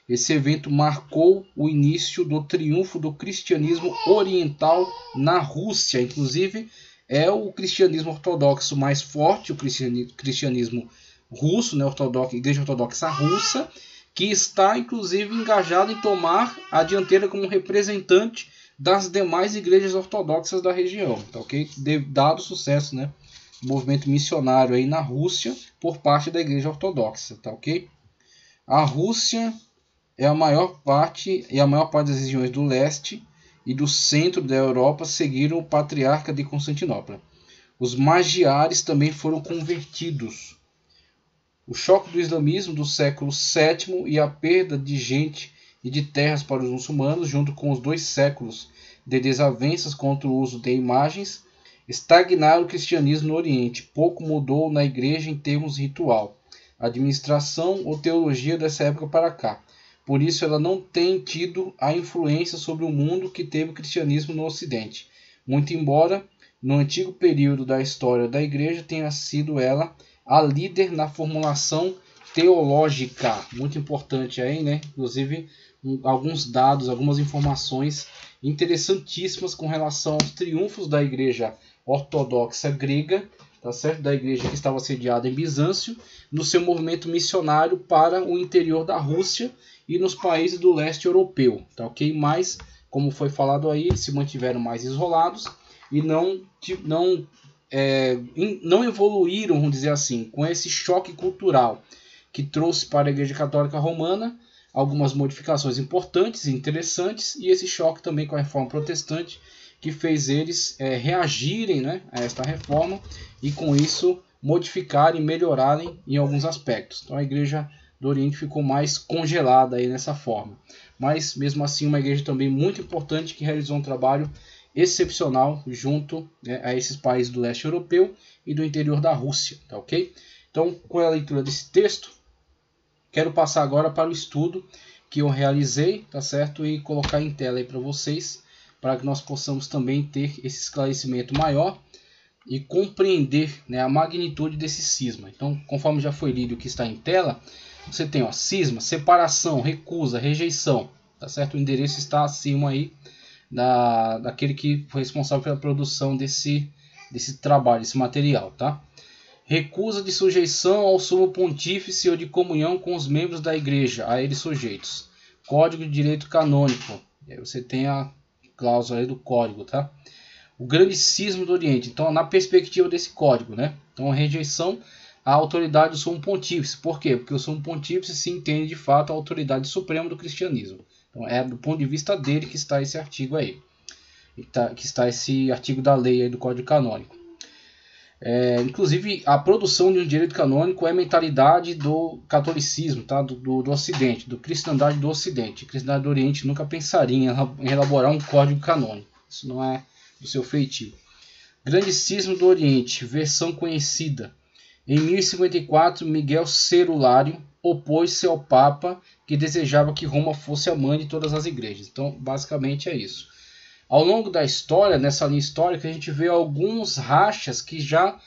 Esse evento marcou o início do triunfo do cristianismo oriental na Rússia. Inclusive, é o cristianismo ortodoxo mais forte, o cristianismo russo, né, Igreja Ortodoxa Russa, que está inclusive engajado em tomar a dianteira como representante das demais igrejas ortodoxas da região, tá ok? Dado o sucesso, né, do movimento missionário aí na Rússia por parte da Igreja Ortodoxa, tá ok? A Rússia é a maior parte das regiões do leste e do centro da Europa seguiram o patriarca de Constantinopla. Os magiares também foram convertidos. O choque do islamismo do século VII e a perda de gente e de terras para os muçulmanos, junto com os 2 séculos de desavenças contra o uso de imagens, estagnaram o cristianismo no Oriente. Pouco mudou na igreja em termos ritual, administração ou teologia dessa época para cá. Por isso ela não tem tido a influência sobre o mundo que teve o cristianismo no Ocidente. Muito embora, no antigo período da história da igreja, tenha sido ela a líder na formulação teológica. Muito importante aí, né? Inclusive, alguns dados, algumas informações interessantíssimas com relação aos triunfos da igreja ortodoxa grega, tá certo? Da igreja que estava sediada em Bizâncio, no seu movimento missionário para o interior da Rússia e nos países do leste europeu, tá ok? Mas, como foi falado aí, eles se mantiveram mais isolados e não evoluíram, vamos dizer assim, com esse choque cultural que trouxe para a Igreja Católica Romana algumas modificações importantes e interessantes, e esse choque também com a Reforma Protestante que fez eles reagirem, né, a esta reforma e com isso modificarem e melhorarem em alguns aspectos. Então a Igreja do Oriente ficou mais congelada aí nessa forma. Mas mesmo assim uma igreja também muito importante que realizou um trabalho excepcional junto, né, a esses países do leste europeu e do interior da Rússia, tá ok? Então, com a leitura desse texto, quero passar agora para o estudo que eu realizei, tá certo? E colocar em tela aí para vocês, para que nós possamos também ter esse esclarecimento maior e compreender, né, a magnitude desse cisma. Então, conforme já foi lido o que está em tela, você tem, ó, cisma, separação, recusa, rejeição, tá certo? O endereço está acima aí daquele que foi responsável pela produção desse trabalho, desse material, tá? Recusa de sujeição ao sumo pontífice ou de comunhão com os membros da igreja, a eles sujeitos. Código de direito canônico, e aí você tem a cláusula aí do código, tá? O grande cisma do Oriente, então na perspectiva desse código, né? Então a rejeição à autoridade do sumo pontífice. Por quê? Porque o sumo pontífice se entende de fato a autoridade suprema do cristianismo. Então é do ponto de vista dele que está esse artigo aí. Que está esse artigo da lei aí do Código Canônico. Inclusive a produção de um direito canônico é a mentalidade do catolicismo, tá? do Ocidente, do cristandade do Ocidente. A cristandade do Oriente nunca pensaria em elaborar um código canônico. Isso não é do seu feitio. Grande cisma do Oriente, versão conhecida. Em 1054, Miguel Cerulário opôs-se ao Papa, que desejava que Roma fosse a mãe de todas as igrejas. Então, basicamente é isso. Ao longo da história, nessa linha histórica, a gente vê alguns rachas que já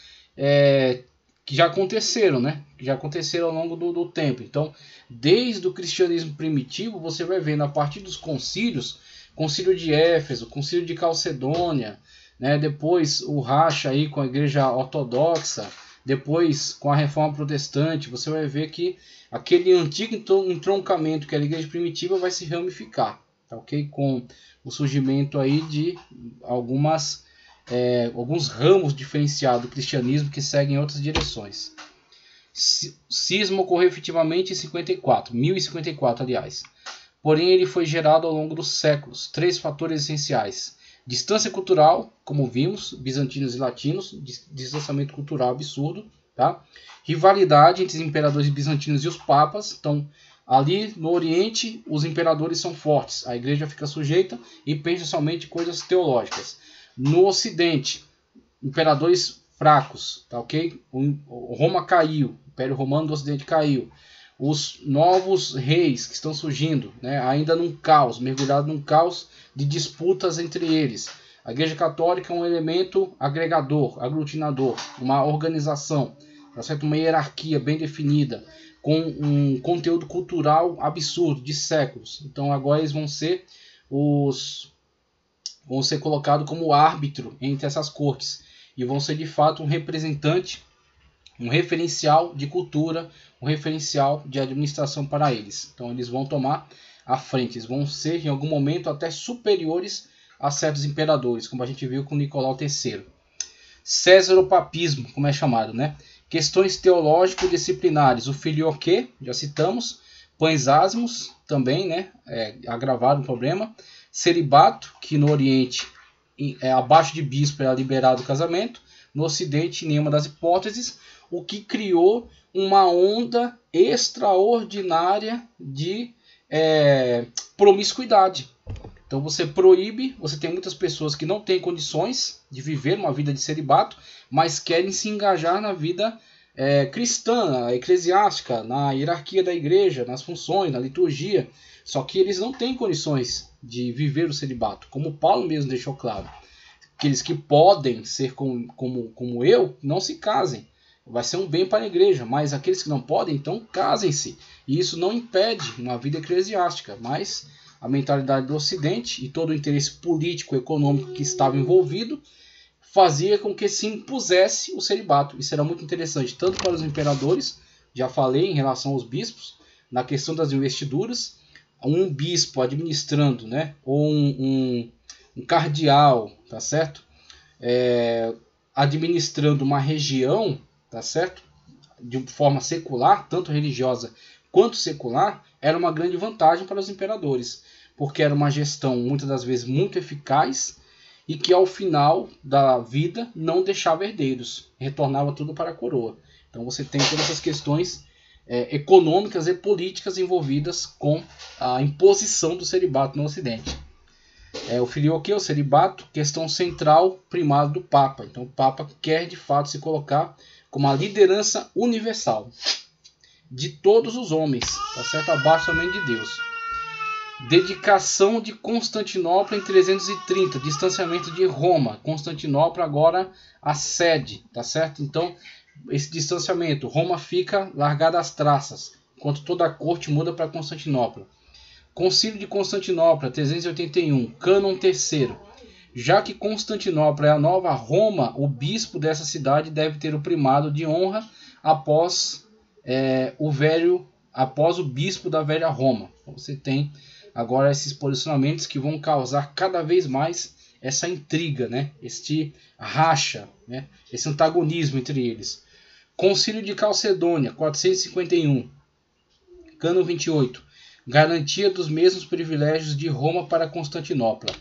aconteceram, né? Que já aconteceram ao longo do tempo. Então, desde o cristianismo primitivo, você vai vendo a partir dos concílios, concílio de Éfeso, concílio de Calcedônia, né? Depois o racha aí com a igreja ortodoxa, depois com a reforma protestante, você vai ver que aquele antigo entroncamento que era a igreja primitiva vai se ramificar, tá ok? Com o surgimento aí de alguns ramos diferenciados do cristianismo que seguem outras direções. Cisma ocorreu efetivamente em 1054, aliás. Porém, ele foi gerado ao longo dos séculos. 3 fatores essenciais. Distância cultural, como vimos, bizantinos e latinos, distanciamento cultural absurdo, Tá? Rivalidade entre os imperadores bizantinos e os papas. Então, ali no Oriente, os imperadores são fortes, a igreja fica sujeita e pensa somente em coisas teológicas. No Ocidente, imperadores fracos, tá ok? Roma caiu, o Império Romano do Ocidente caiu. Os novos reis que estão surgindo, né, ainda num caos, mergulhado num caos de disputas entre eles. A Igreja Católica é um elemento agregador, aglutinador, uma organização, tá certo? Uma hierarquia bem definida, com um conteúdo cultural absurdo, de séculos. Então agora eles vão ser colocados como árbitro entre essas cortes e vão ser de fato um representante, um referencial de cultura, um referencial de administração para eles. Então eles vão tomar a frente, eles vão ser em algum momento até superiores a certos imperadores, como a gente viu com Nicolau III. Césaropapismo, como é chamado, né? Questões teológico-disciplinares, o filioque, já citamos, pães asmos, também, né? Agravaram o problema. Celibato, que no Oriente, abaixo de bispo, era liberado o casamento. No Ocidente, nenhuma das hipóteses, o que criou uma onda extraordinária de promiscuidade. Então você proíbe, você tem muitas pessoas que não têm condições de viver uma vida de celibato, mas querem se engajar na vida cristã, eclesiástica, na hierarquia da igreja, nas funções, na liturgia. Só que eles não têm condições de viver o celibato, como Paulo mesmo deixou claro. Aqueles que podem ser como eu, não se casem. Vai ser um bem para a igreja, mas aqueles que não podem, então casem-se. E isso não impede uma vida eclesiástica, mas a mentalidade do Ocidente e todo o interesse político e econômico que estava envolvido fazia com que se impusesse o celibato. Isso era muito interessante, tanto para os imperadores, já falei em relação aos bispos, na questão das investiduras, um bispo administrando, né, ou um cardeal, tá certo? Administrando uma região, tá certo? De forma secular, tanto religiosa quanto secular, era uma grande vantagem para os imperadores, porque era uma gestão muitas das vezes muito eficaz e que ao final da vida não deixava herdeiros, retornava tudo para a coroa. Então você tem todas essas questões econômicas e políticas envolvidas com a imposição do celibato no Ocidente. O filioque, o celibato, questão central, primado do Papa. Então o Papa quer de fato se colocar como a liderança universal de todos os homens, tá certo? Abaixo somente de Deus. Dedicação de Constantinopla em 330, distanciamento de Roma. Constantinopla agora a sede, tá certo? Então esse distanciamento, Roma fica largada às traças, enquanto toda a corte muda para Constantinopla. Concílio de Constantinopla, 381, cânon terceiro. Já que Constantinopla é a nova Roma, o bispo dessa cidade deve ter o primado de honra após o bispo da velha Roma. Então, você tem agora esses posicionamentos que vão causar cada vez mais essa intriga, né? Este racha, né? Esse antagonismo entre eles. Concílio de Calcedônia, 451, cânon 28. Garantia dos mesmos privilégios de Roma para Constantinopla.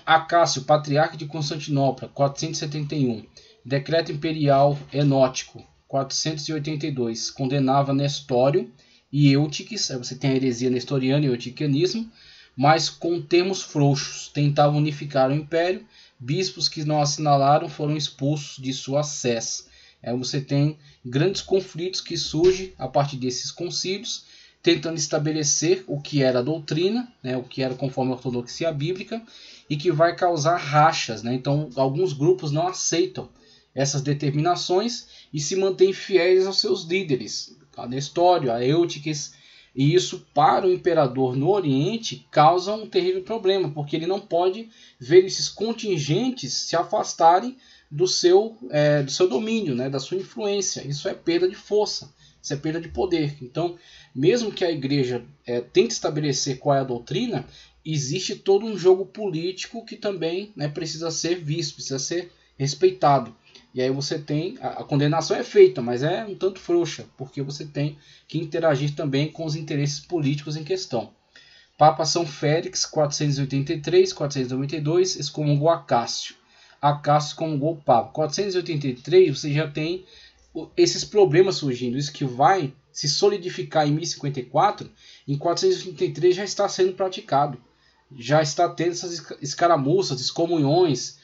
Acácio, patriarca de Constantinopla, 471. Decreto imperial enótico, 482. Condenava Nestório e Eutiques. Aí você tem a heresia nestoriana e o eutiquianismo, mas com termos frouxos. Tentava unificar o império. Bispos que não assinalaram foram expulsos de sua sés. Aí você tem grandes conflitos que surgem a partir desses concílios, tentando estabelecer o que era a doutrina, né, o que era conforme a ortodoxia bíblica, e que vai causar rachas, né? Então, alguns grupos não aceitam essas determinações e se mantêm fiéis aos seus líderes, a Nestório, a Eutiques, e isso para o imperador no Oriente causa um terrível problema, porque ele não pode ver esses contingentes se afastarem do seu domínio, né, da sua influência. Isso é perda de força, isso é perda de poder. Então, mesmo que a igreja tente estabelecer qual é a doutrina, existe todo um jogo político que também, né, precisa ser visto, precisa ser respeitado. E aí você tem, a condenação é feita, mas é um tanto frouxa, porque você tem que interagir também com os interesses políticos em questão. Papa São Félix, 483, 492, excomungou Acácio. Acácio excomungou o Papa. 483 você já tem esses problemas surgindo. Isso que vai se solidificar em 1054, em 483 já está sendo praticado. Já está tendo essas escaramuças, excomunhões,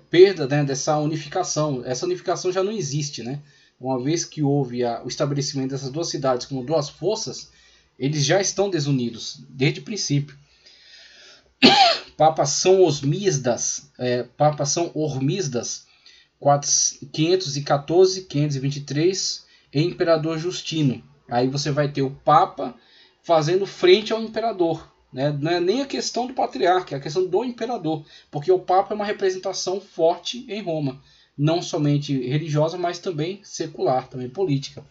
perda, né, dessa unificação. Essa unificação já não existe, né? Uma vez que houve o estabelecimento dessas duas cidades como duas forças, eles já estão desunidos desde o princípio. Papa São Hormisdas, 514, 523, e Imperador Justino. Aí você vai ter o Papa fazendo frente ao Imperador. Né? Não é nem a questão do patriarca, é a questão do Imperador. Porque o Papa é uma representação forte em Roma. Não somente religiosa, mas também secular, também política.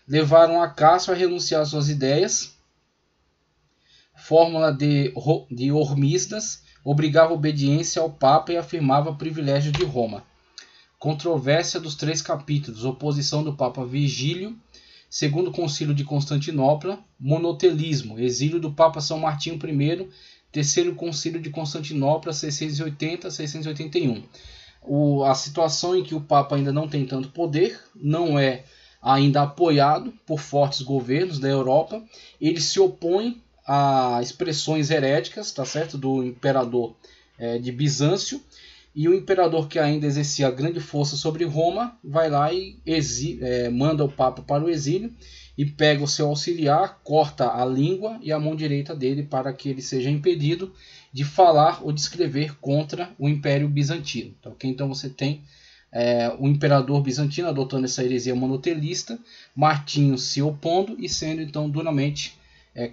Levaram Acácio a renunciar às suas ideias. Fórmula de Hormisdas obrigava a obediência ao Papa e afirmava privilégio de Roma. Controvérsia dos 3 capítulos. Oposição do Papa Vigílio. Segundo Concílio de Constantinopla. Monotelismo. Exílio do Papa São Martinho I. Terceiro Concílio de Constantinopla, 680-681. A situação em que o Papa ainda não tem tanto poder, não é ainda apoiado por fortes governos da Europa. Ele se opõe a expressões heréticas, tá certo, do imperador de Bizâncio, e o imperador que ainda exercia grande força sobre Roma vai lá e manda o Papa para o exílio e pega o seu auxiliar, corta a língua e a mão direita dele para que ele seja impedido de falar ou de escrever contra o Império Bizantino. Então você tem o imperador bizantino adotando essa heresia monotelista, Martinho se opondo e sendo então duramente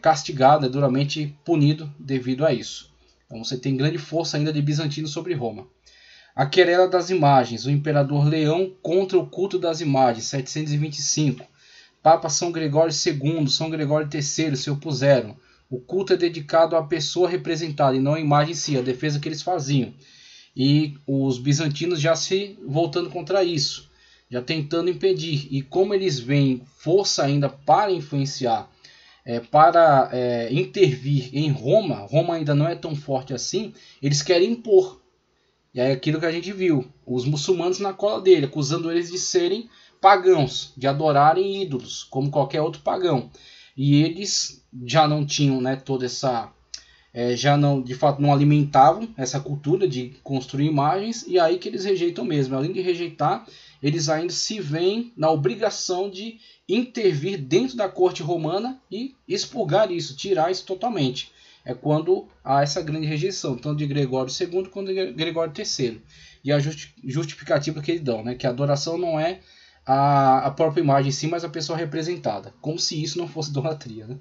castigado, duramente punido devido a isso. Então você tem grande força ainda de bizantino sobre Roma. A querela das imagens, o imperador Leão contra o culto das imagens, 725. Papa São Gregório II, São Gregório III se opuseram. O culto é dedicado à pessoa representada e não à imagem em si, a defesa que eles faziam. E os bizantinos já se voltando contra isso, já tentando impedir. E como eles veem força ainda para influenciar, para intervir em Roma, Roma ainda não é tão forte assim, eles querem impor. E é aquilo que a gente viu, os muçulmanos na cola dele, acusando eles de serem pagãos, de adorarem ídolos, como qualquer outro pagão. E eles já não tinham, né, toda essa... já não, de fato, não alimentavam essa cultura de construir imagens, e aí que eles rejeitam mesmo. Além de rejeitar, eles ainda se veem na obrigação de intervir dentro da corte romana e expurgar isso, tirar isso totalmente. É quando há essa grande rejeição, tanto de Gregório II quanto de Gregório III. E a justificativa que eles dão, né, que a adoração não é a própria imagem em si, mas a pessoa representada. Como se isso não fosse idolatria, né?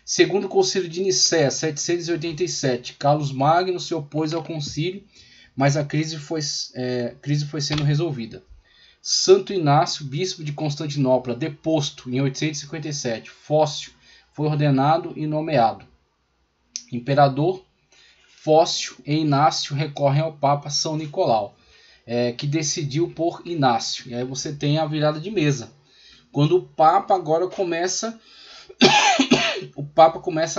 Segundo o Concílio de Nicéia, 787, Carlos Magno se opôs ao concílio, mas a crise foi sendo resolvida. Santo Inácio, bispo de Constantinopla, deposto em 857. Fócio foi ordenado e nomeado. Imperador Fócio e Inácio recorrem ao Papa São Nicolau, que decidiu por Inácio. E aí você tem a virada de mesa. Quando o Papa agora começa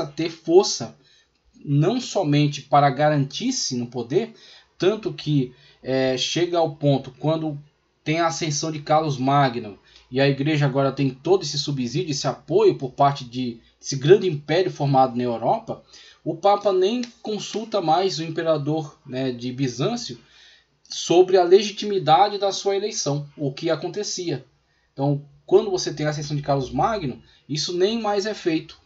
a ter força, não somente para garantir-se no poder, tanto que chega ao ponto, quando tem a ascensão de Carlos Magno, e a igreja agora tem todo esse subsídio, esse apoio por parte desse grande império formado na Europa, o Papa nem consulta mais o imperador, né, de Bizâncio sobre a legitimidade da sua eleição, o que acontecia. Então, quando você tem a ascensão de Carlos Magno, isso nem mais é feito.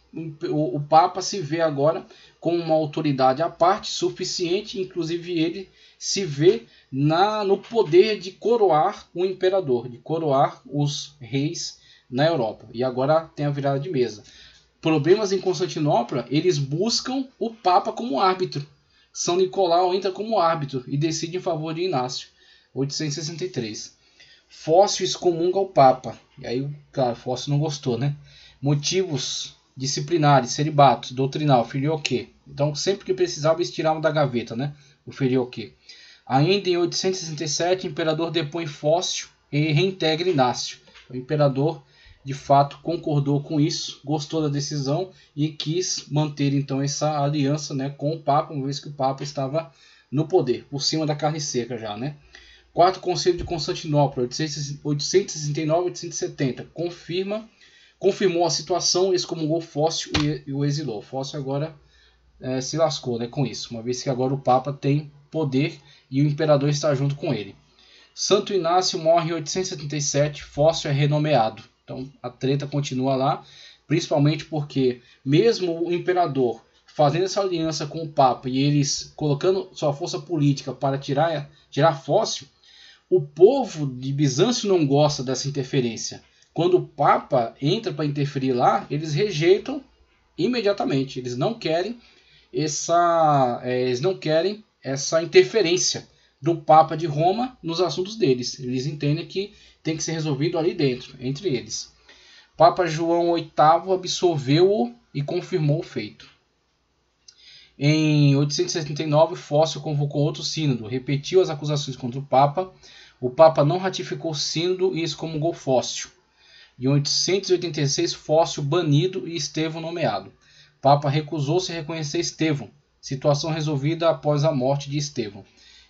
O Papa se vê agora como uma autoridade à parte, suficiente, inclusive ele se vê no poder de coroar o imperador, de coroar os reis na Europa. E agora tem a virada de mesa. Problemas em Constantinopla, eles buscam o Papa como árbitro. São Nicolau entra como árbitro e decide em favor de Inácio, 863. Fócio excomunga o Papa. E aí, claro, Fócio não gostou, né? Motivos disciplinares, celibato, doutrinal, filioque. Então, sempre que precisava, eles tiravam da gaveta, né? O filioque. Ainda em 867, o imperador depõe Fócio e reintegra Inácio. O imperador de fato concordou com isso, gostou da decisão e quis manter então essa aliança, né, com o Papa, uma vez que o Papa estava no poder, por cima da carne seca já, né? Quarto Conselho de Constantinopla, 869-870, confirmou a situação, excomungou Fócio e o exilou. Fócio agora se lascou, né, com isso, uma vez que agora o Papa tem poder e o imperador está junto com ele. Santo Inácio morre em 877, Fócio é renomeado. Então a treta continua lá, principalmente porque mesmo o imperador fazendo essa aliança com o Papa e eles colocando sua força política para tirar Fócio, o povo de Bizâncio não gosta dessa interferência. Quando o Papa entra para interferir lá, eles rejeitam imediatamente. Eles não querem essa interferência do Papa de Roma nos assuntos deles. Eles entendem que tem que ser resolvido ali dentro, entre eles. Papa João VIII absolveu-o e confirmou o feito. Em 879, Fócio convocou outro sínodo, repetiu as acusações contra o Papa. O Papa não ratificou o sínodo e excomungou Fócio. Em 886, Fócio banido e Estevão nomeado. O Papa recusou-se a reconhecer Estevão, situação resolvida após a morte de Estevão.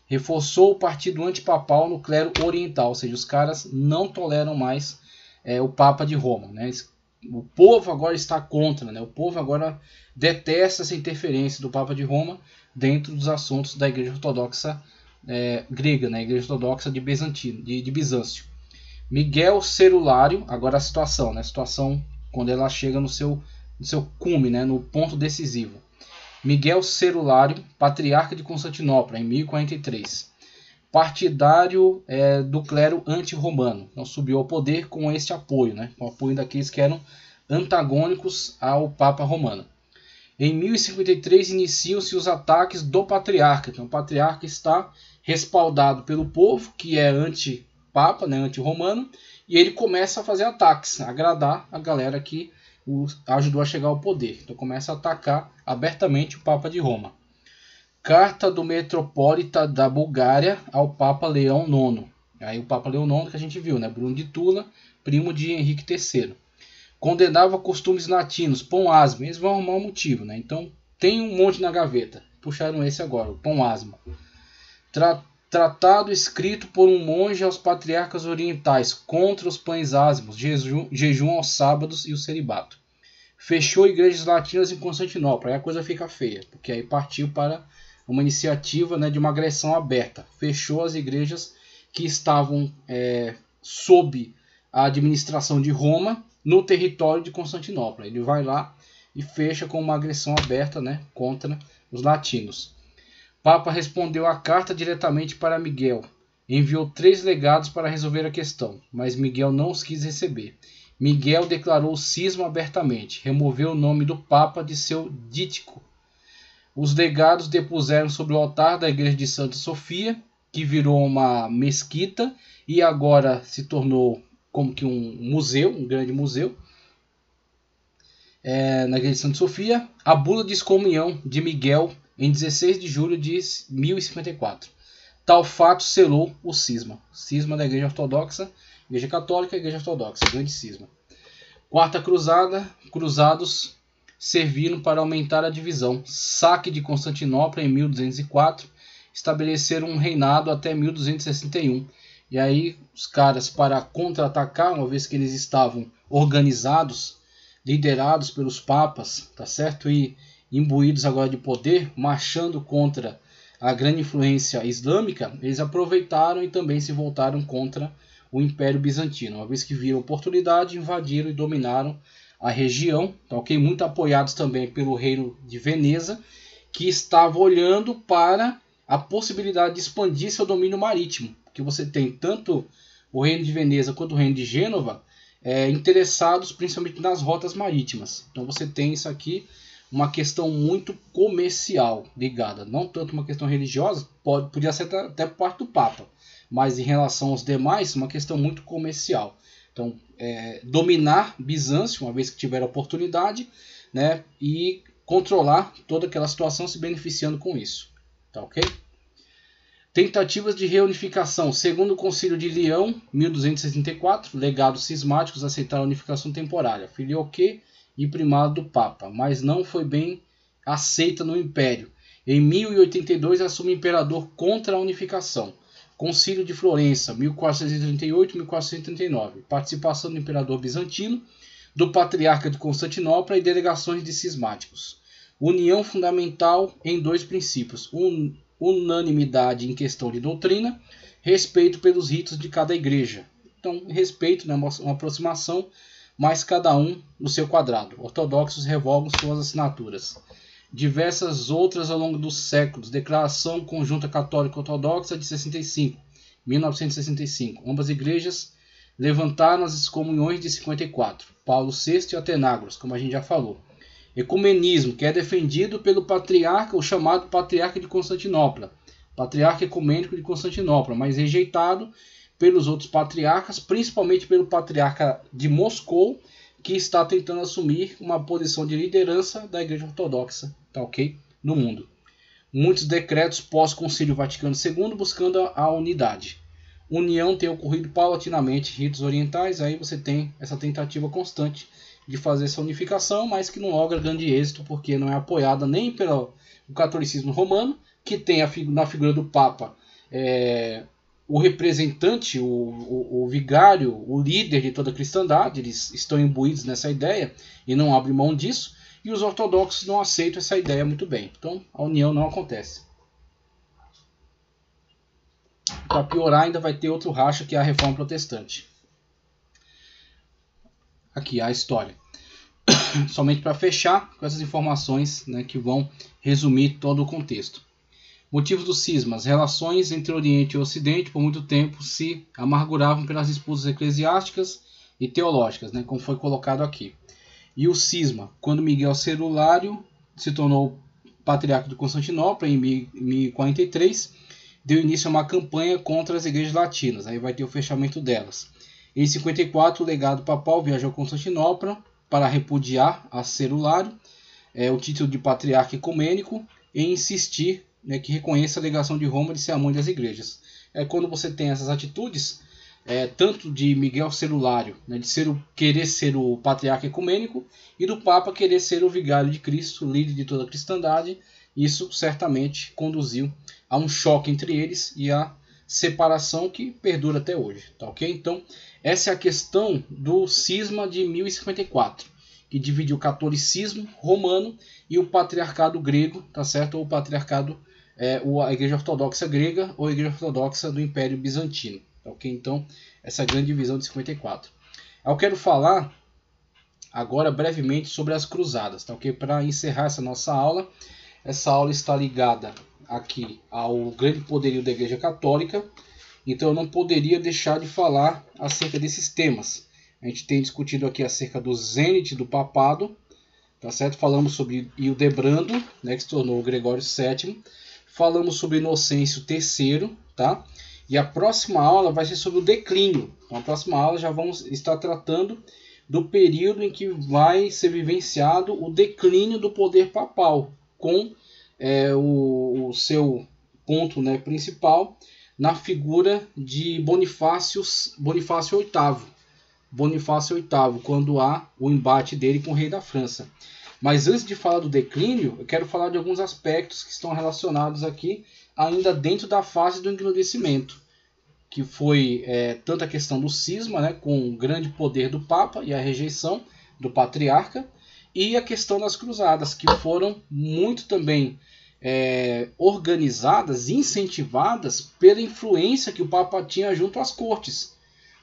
Reforçou o partido antipapal no clero oriental, ou seja, os caras não toleram mais o Papa de Roma, né? O povo agora está contra, né? O povo agora detesta essa interferência do Papa de Roma dentro dos assuntos da Igreja Ortodoxa grega, né? Igreja Ortodoxa de Bizâncio. Miguel Cerulário, agora a situação, né? A situação quando ela chega no seu cume, né? No ponto decisivo. Miguel Cerulário, patriarca de Constantinopla, em 1043. Partidário do clero anti-romano. Então subiu ao poder com este apoio, né? Com o apoio daqueles que eram antagônicos ao Papa Romano. Em 1053 iniciam-se os ataques do patriarca. Então o patriarca está respaldado pelo povo, que é anti-papa, né? Anti-romano, e ele começa a fazer ataques, a agradar a galera que ajudou a chegar ao poder. Então começa a atacar abertamente o Papa de Roma. Carta do metropolita da Bulgária ao Papa Leão IX. Aí o Papa Leão IX que a gente viu, né? Bruno de Tula, primo de Henrique III. Condenava costumes latinos, pão asma. Eles vão arrumar um motivo, né? Então tem um monte na gaveta. Puxaram esse agora, o pão asma. Tratado escrito por um monge aos patriarcas orientais contra os pães asmos, jejum aos sábados e o celibato. Fechou igrejas latinas em Constantinopla. Aí a coisa fica feia, porque aí partiu para uma iniciativa, né, de uma agressão aberta. Fechou as igrejas que estavam sob a administração de Roma no território de Constantinopla. Ele vai lá e fecha com uma agressão aberta, né, contra os latinos. O Papa respondeu à carta diretamente para Miguel. Enviou 3 legados para resolver a questão, mas Miguel não os quis receber. Miguel declarou o cisma abertamente, removeu o nome do Papa de seu dítico. Os legados depuseram sobre o altar da igreja de Santa Sofia, que virou uma mesquita e agora se tornou como que um museu, um grande museu, na igreja de Santa Sofia, a bula de excomunhão de Miguel em 16 de julho de 1054. Tal fato selou o cisma. Cisma da igreja ortodoxa, igreja católica e igreja ortodoxa, grande cisma. Quarta cruzada, cruzados serviram para aumentar a divisão. Saque de Constantinopla em 1204, estabeleceram um reinado até 1261. E aí os caras, para contra-atacar, uma vez que eles estavam organizados, liderados pelos papas, tá certo? E imbuídos agora de poder, marchando contra a grande influência islâmica, eles aproveitaram e também se voltaram contra o Império Bizantino. Uma vez que viram oportunidade, invadiram e dominaram a região, tá, okay? Muito apoiados também pelo reino de Veneza, que estava olhando para a possibilidade de expandir seu domínio marítimo, porque você tem tanto o reino de Veneza quanto o reino de Gênova interessados principalmente nas rotas marítimas. Então você tem isso aqui, uma questão muito comercial ligada, não tanto uma questão religiosa, podia ser até por parte do Papa, mas em relação aos demais, uma questão muito comercial. Então, dominar Bizâncio, uma vez que tiver a oportunidade, né, e controlar toda aquela situação se beneficiando com isso. Tá ok? Tentativas de reunificação. Segundo o Concílio de Leão, 1264, legados cismáticos aceitaram a unificação temporária, filioque e primado do Papa, mas não foi bem aceita no Império. Em 1082 assume o imperador contra a unificação. Concílio de Florença, 1438-1439. Participação do imperador bizantino, do patriarca de Constantinopla e delegações de cismáticos. União fundamental em dois princípios. Unanimidade em questão de doutrina, respeito pelos ritos de cada igreja. Então, respeito, né, uma aproximação, mas cada um no seu quadrado. Ortodoxos revogam suas assinaturas. Diversas outras ao longo dos séculos. Declaração Conjunta Católica Ortodoxa de 1965. Ambas igrejas levantaram as excomunhões de 54. Paulo VI e Atenagros, como a gente já falou. Ecumenismo, que é defendido pelo patriarca, o chamado Patriarca de Constantinopla. Patriarca Ecumênico de Constantinopla, mas rejeitado pelos outros patriarcas, principalmente pelo Patriarca de Moscou, que está tentando assumir uma posição de liderança da Igreja Ortodoxa, tá ok? No mundo. Muitos decretos pós-Concílio Vaticano II buscando a unidade. União tem ocorrido paulatinamente, ritos orientais, aí você tem essa tentativa constante de fazer essa unificação, mas que não logra grande êxito, porque não é apoiada nem pelo catolicismo romano, que tem na figura do Papa o representante, o vigário, o líder de toda a cristandade. Eles estão imbuídos nessa ideia e não abrem mão disso, e os ortodoxos não aceitam essa ideia muito bem. Então a união não acontece. Para piorar, ainda vai ter outro racha, que é a Reforma Protestante. Aqui a história. Somente para fechar com essas informações, né, que vão resumir todo o contexto. Motivos do cisma. As relações entre Oriente e Ocidente por muito tempo se amarguravam pelas disputas eclesiásticas e teológicas, né, como foi colocado aqui. E o cisma, quando Miguel Celulário se tornou patriarca de Constantinopla em 1043, deu início a uma campanha contra as igrejas latinas. Aí vai ter o fechamento delas. Em 54, o legado papal viajou a Constantinopla para repudiar a Celulário, o título de patriarca ecumênico, e insistir, né, que reconheça a alegação de Roma de ser a mãe das igrejas. Quando você tem essas atitudes, tanto de Miguel Celulário, né, de querer ser o patriarca ecumênico, e do Papa querer ser o vigário de Cristo, líder de toda a cristandade, isso certamente conduziu a um choque entre eles e a separação que perdura até hoje, tá ok? Então, essa é a questão do cisma de 1054, que dividiu o catolicismo romano e o patriarcado grego, tá certo? Ou o patriarcado, a Igreja Ortodoxa grega ou a Igreja Ortodoxa do Império Bizantino, tá ok? Então, essa grande divisão de 54. Eu quero falar agora brevemente sobre as cruzadas, tá ok? Para encerrar essa nossa aula. Essa aula está ligada aqui ao grande poderio da Igreja Católica, então eu não poderia deixar de falar acerca desses temas. A gente tem discutido aqui acerca do zênite do papado, tá certo? Falamos sobre Hildebrando, né, que se tornou o Gregório VII. Falamos sobre Inocêncio III, tá? E a próxima aula vai ser sobre o declínio. Então, a próxima aula já vamos estar tratando do período em que vai ser vivenciado o declínio do poder papal, com o seu ponto, né, principal na figura de Bonifácio VIII. Bonifácio VIII, quando há o embate dele com o rei da França. Mas antes de falar do declínio, eu quero falar de alguns aspectos que estão relacionados aqui, ainda dentro da fase do engrandecimento, que foi tanto a questão do cisma, né, com o grande poder do Papa e a rejeição do patriarca, e a questão das cruzadas, que foram muito também organizadas, incentivadas pela influência que o Papa tinha junto às cortes.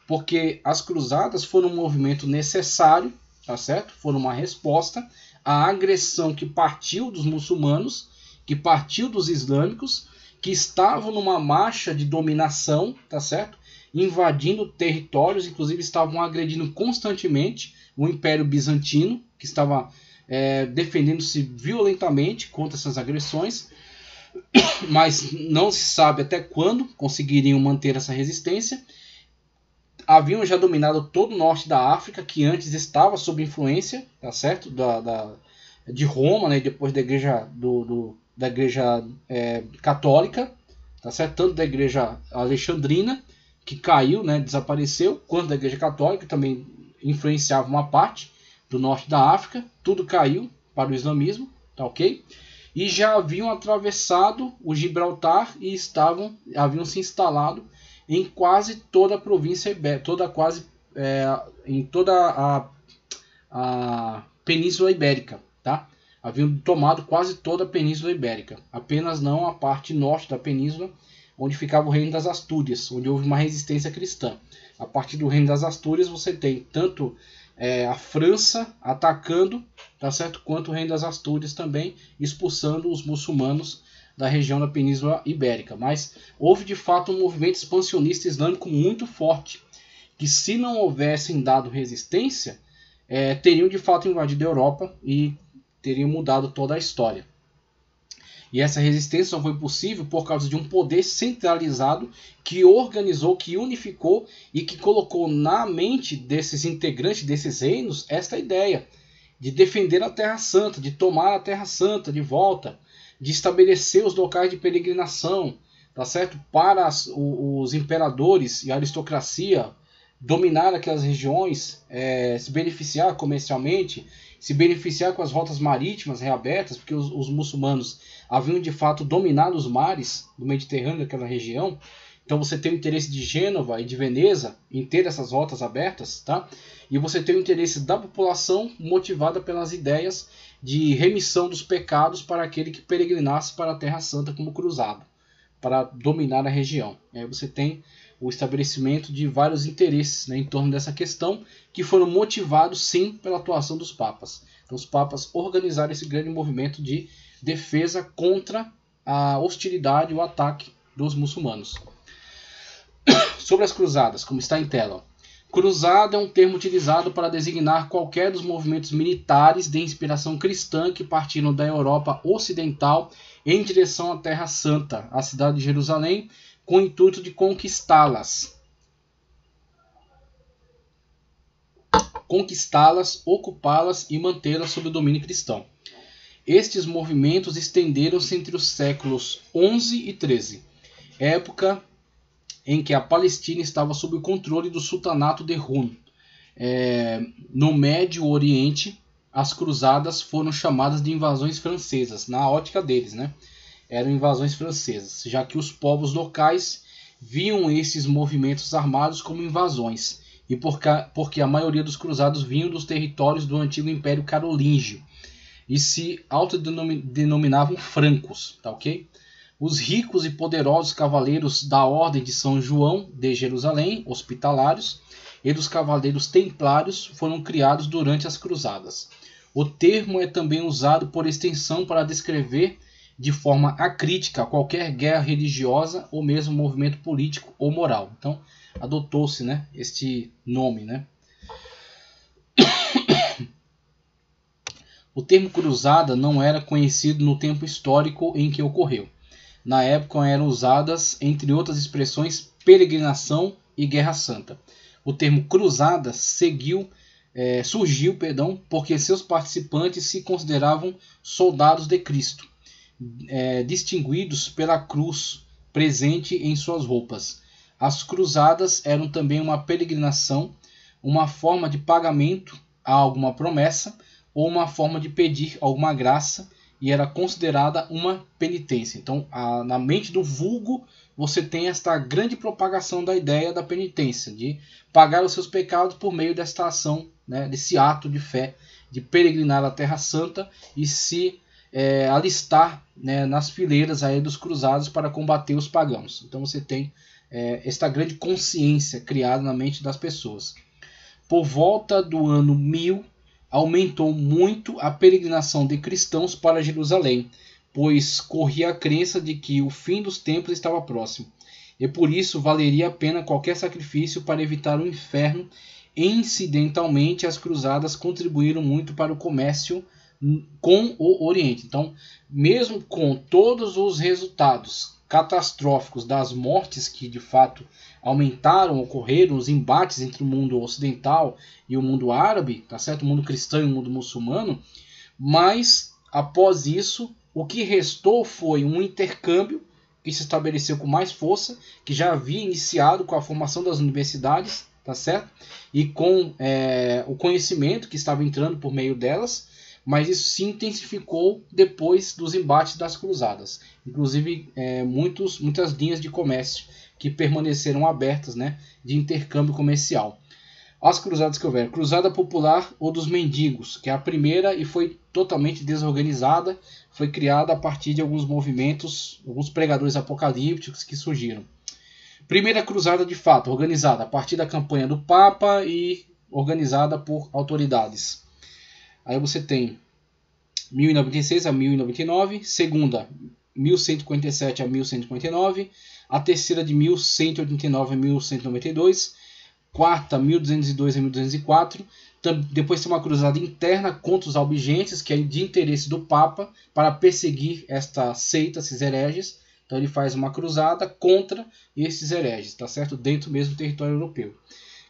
Porque as cruzadas foram um movimento necessário, tá certo? Foram uma resposta à agressão que partiu dos muçulmanos, que partiu dos islâmicos, que estavam numa marcha de dominação, tá certo? Invadindo territórios, inclusive estavam agredindo constantemente o Império Bizantino, que estava defendendo-se violentamente contra essas agressões, mas não se sabe até quando conseguiriam manter essa resistência. Haviam já dominado todo o norte da África, que antes estava sob influência, tá certo? De Roma, né? E depois da igreja, da igreja católica, tá certo? Tanto da igreja alexandrina, que caiu, né, desapareceu, quanto da igreja católica, que também influenciava uma parte do norte da África, tudo caiu para o islamismo, tá ok? E já haviam atravessado o Gibraltar e haviam se instalado em quase toda a província ibérica, em toda a Península Ibérica, tá? Haviam tomado quase toda a Península Ibérica, apenas não a parte norte da península, onde ficava o Reino das Astúrias, onde houve uma resistência cristã. A partir do Reino das Astúrias você tem tanto a França atacando, tá certo, quanto o Reino das Astúrias também expulsando os muçulmanos da região da Península Ibérica. Mas houve de fato um movimento expansionista islâmico muito forte, que se não houvessem dado resistência, teriam de fato invadido a Europa e teriam mudado toda a história. E essa resistência só foi possível por causa de um poder centralizado que organizou, que unificou e que colocou na mente desses integrantes desses reinos esta ideia de defender a Terra Santa, de tomar a Terra Santa de volta, de estabelecer os locais de peregrinação, tá certo? Para os imperadores e a aristocracia dominar aquelas regiões, se beneficiar comercialmente, se beneficiar com as rotas marítimas reabertas, porque os muçulmanos haviam de fato dominado os mares do Mediterrâneo, daquela região. Então você tem o interesse de Gênova e de Veneza em ter essas rotas abertas, tá? E você tem o interesse da população motivada pelas ideias de remissão dos pecados para aquele que peregrinasse para a Terra Santa como cruzado, para dominar a região. E aí você tem o estabelecimento de vários interesses, né, em torno dessa questão, que foram motivados sim pela atuação dos papas. Então os papas organizaram esse grande movimento de defesa contra a hostilidade e o ataque dos muçulmanos. Sobre as cruzadas, como está em tela. Cruzada é um termo utilizado para designar qualquer dos movimentos militares de inspiração cristã que partiram da Europa Ocidental em direção à Terra Santa, a cidade de Jerusalém, com o intuito de conquistá-las, ocupá-las e mantê-las sob o domínio cristão. Estes movimentos estenderam-se entre os séculos XI e XIII, época em que a Palestina estava sob o controle do sultanato de Rum. No Médio Oriente, as cruzadas foram chamadas de invasões francesas, na ótica deles, né? Eram invasões francesas, já que os povos locais viam esses movimentos armados como invasões, e porque a maioria dos cruzados vinham dos territórios do antigo Império Carolíngio, e se autodenominavam francos, tá ok? Os ricos e poderosos cavaleiros da Ordem de São João de Jerusalém, hospitalários, e dos cavaleiros templários foram criados durante as cruzadas. O termo é também usado por extensão para descrever de forma acrítica qualquer guerra religiosa ou mesmo movimento político ou moral. Então, adotou-se, né, este nome, né? O termo cruzada não era conhecido no tempo histórico em que ocorreu. Na época eram usadas, entre outras expressões, peregrinação e guerra santa. O termo cruzada surgiu porque seus participantes se consideravam soldados de Cristo, distinguidos pela cruz presente em suas roupas. As cruzadas eram também uma peregrinação, uma forma de pagamento a alguma promessa ou uma forma de pedir alguma graça, e era considerada uma penitência. Então, na mente do vulgo, você tem esta grande propagação da ideia da penitência, de pagar os seus pecados por meio desta ação, né, desse ato de fé, de peregrinar a Terra Santa e se alistar, né, nas fileiras aí dos cruzados para combater os pagãos. Então você tem esta grande consciência criada na mente das pessoas. Por volta do ano 1000, aumentou muito a peregrinação de cristãos para Jerusalém, pois corria a crença de que o fim dos tempos estava próximo, e por isso valeria a pena qualquer sacrifício para evitar o inferno. Incidentalmente, as cruzadas contribuíram muito para o comércio com o Oriente. Então, mesmo com todos os resultados catastróficos das mortes que de fato ocorreram os embates entre o mundo ocidental e o mundo árabe, tá certo? O mundo cristão e o mundo muçulmano, mas após isso o que restou foi um intercâmbio que se estabeleceu com mais força, que já havia iniciado com a formação das universidades, tá certo? E com o conhecimento que estava entrando por meio delas, mas isso se intensificou depois dos embates das cruzadas. Inclusive, muitas linhas de comércio que permaneceram abertas, né, de intercâmbio comercial. As cruzadas que houveram: Cruzada Popular ou dos Mendigos, que é a primeira e foi totalmente desorganizada, foi criada a partir de alguns movimentos, alguns pregadores apocalípticos que surgiram. Primeira cruzada de fato, organizada a partir da campanha do Papa e organizada por autoridades. Aí você tem 1096 a 1099, segunda 1157 a 1159, a terceira de 1189 a 1192, quarta 1202 a 1204. Depois tem uma cruzada interna contra os albigenses, que é de interesse do Papa para perseguir esta seita, esses hereges. Então ele faz uma cruzada contra esses hereges, tá certo? Dentro mesmo do território europeu.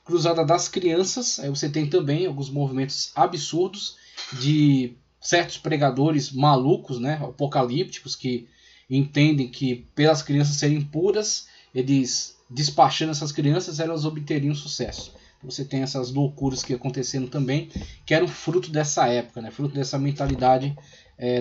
Cruzada das Crianças, aí você tem também alguns movimentos absurdos de certos pregadores malucos, né, apocalípticos, que entendem que pelas crianças serem puras, eles despachando essas crianças, elas obteriam sucesso. Você tem essas loucuras que aconteceram também, que eram fruto dessa época, né, fruto dessa mentalidade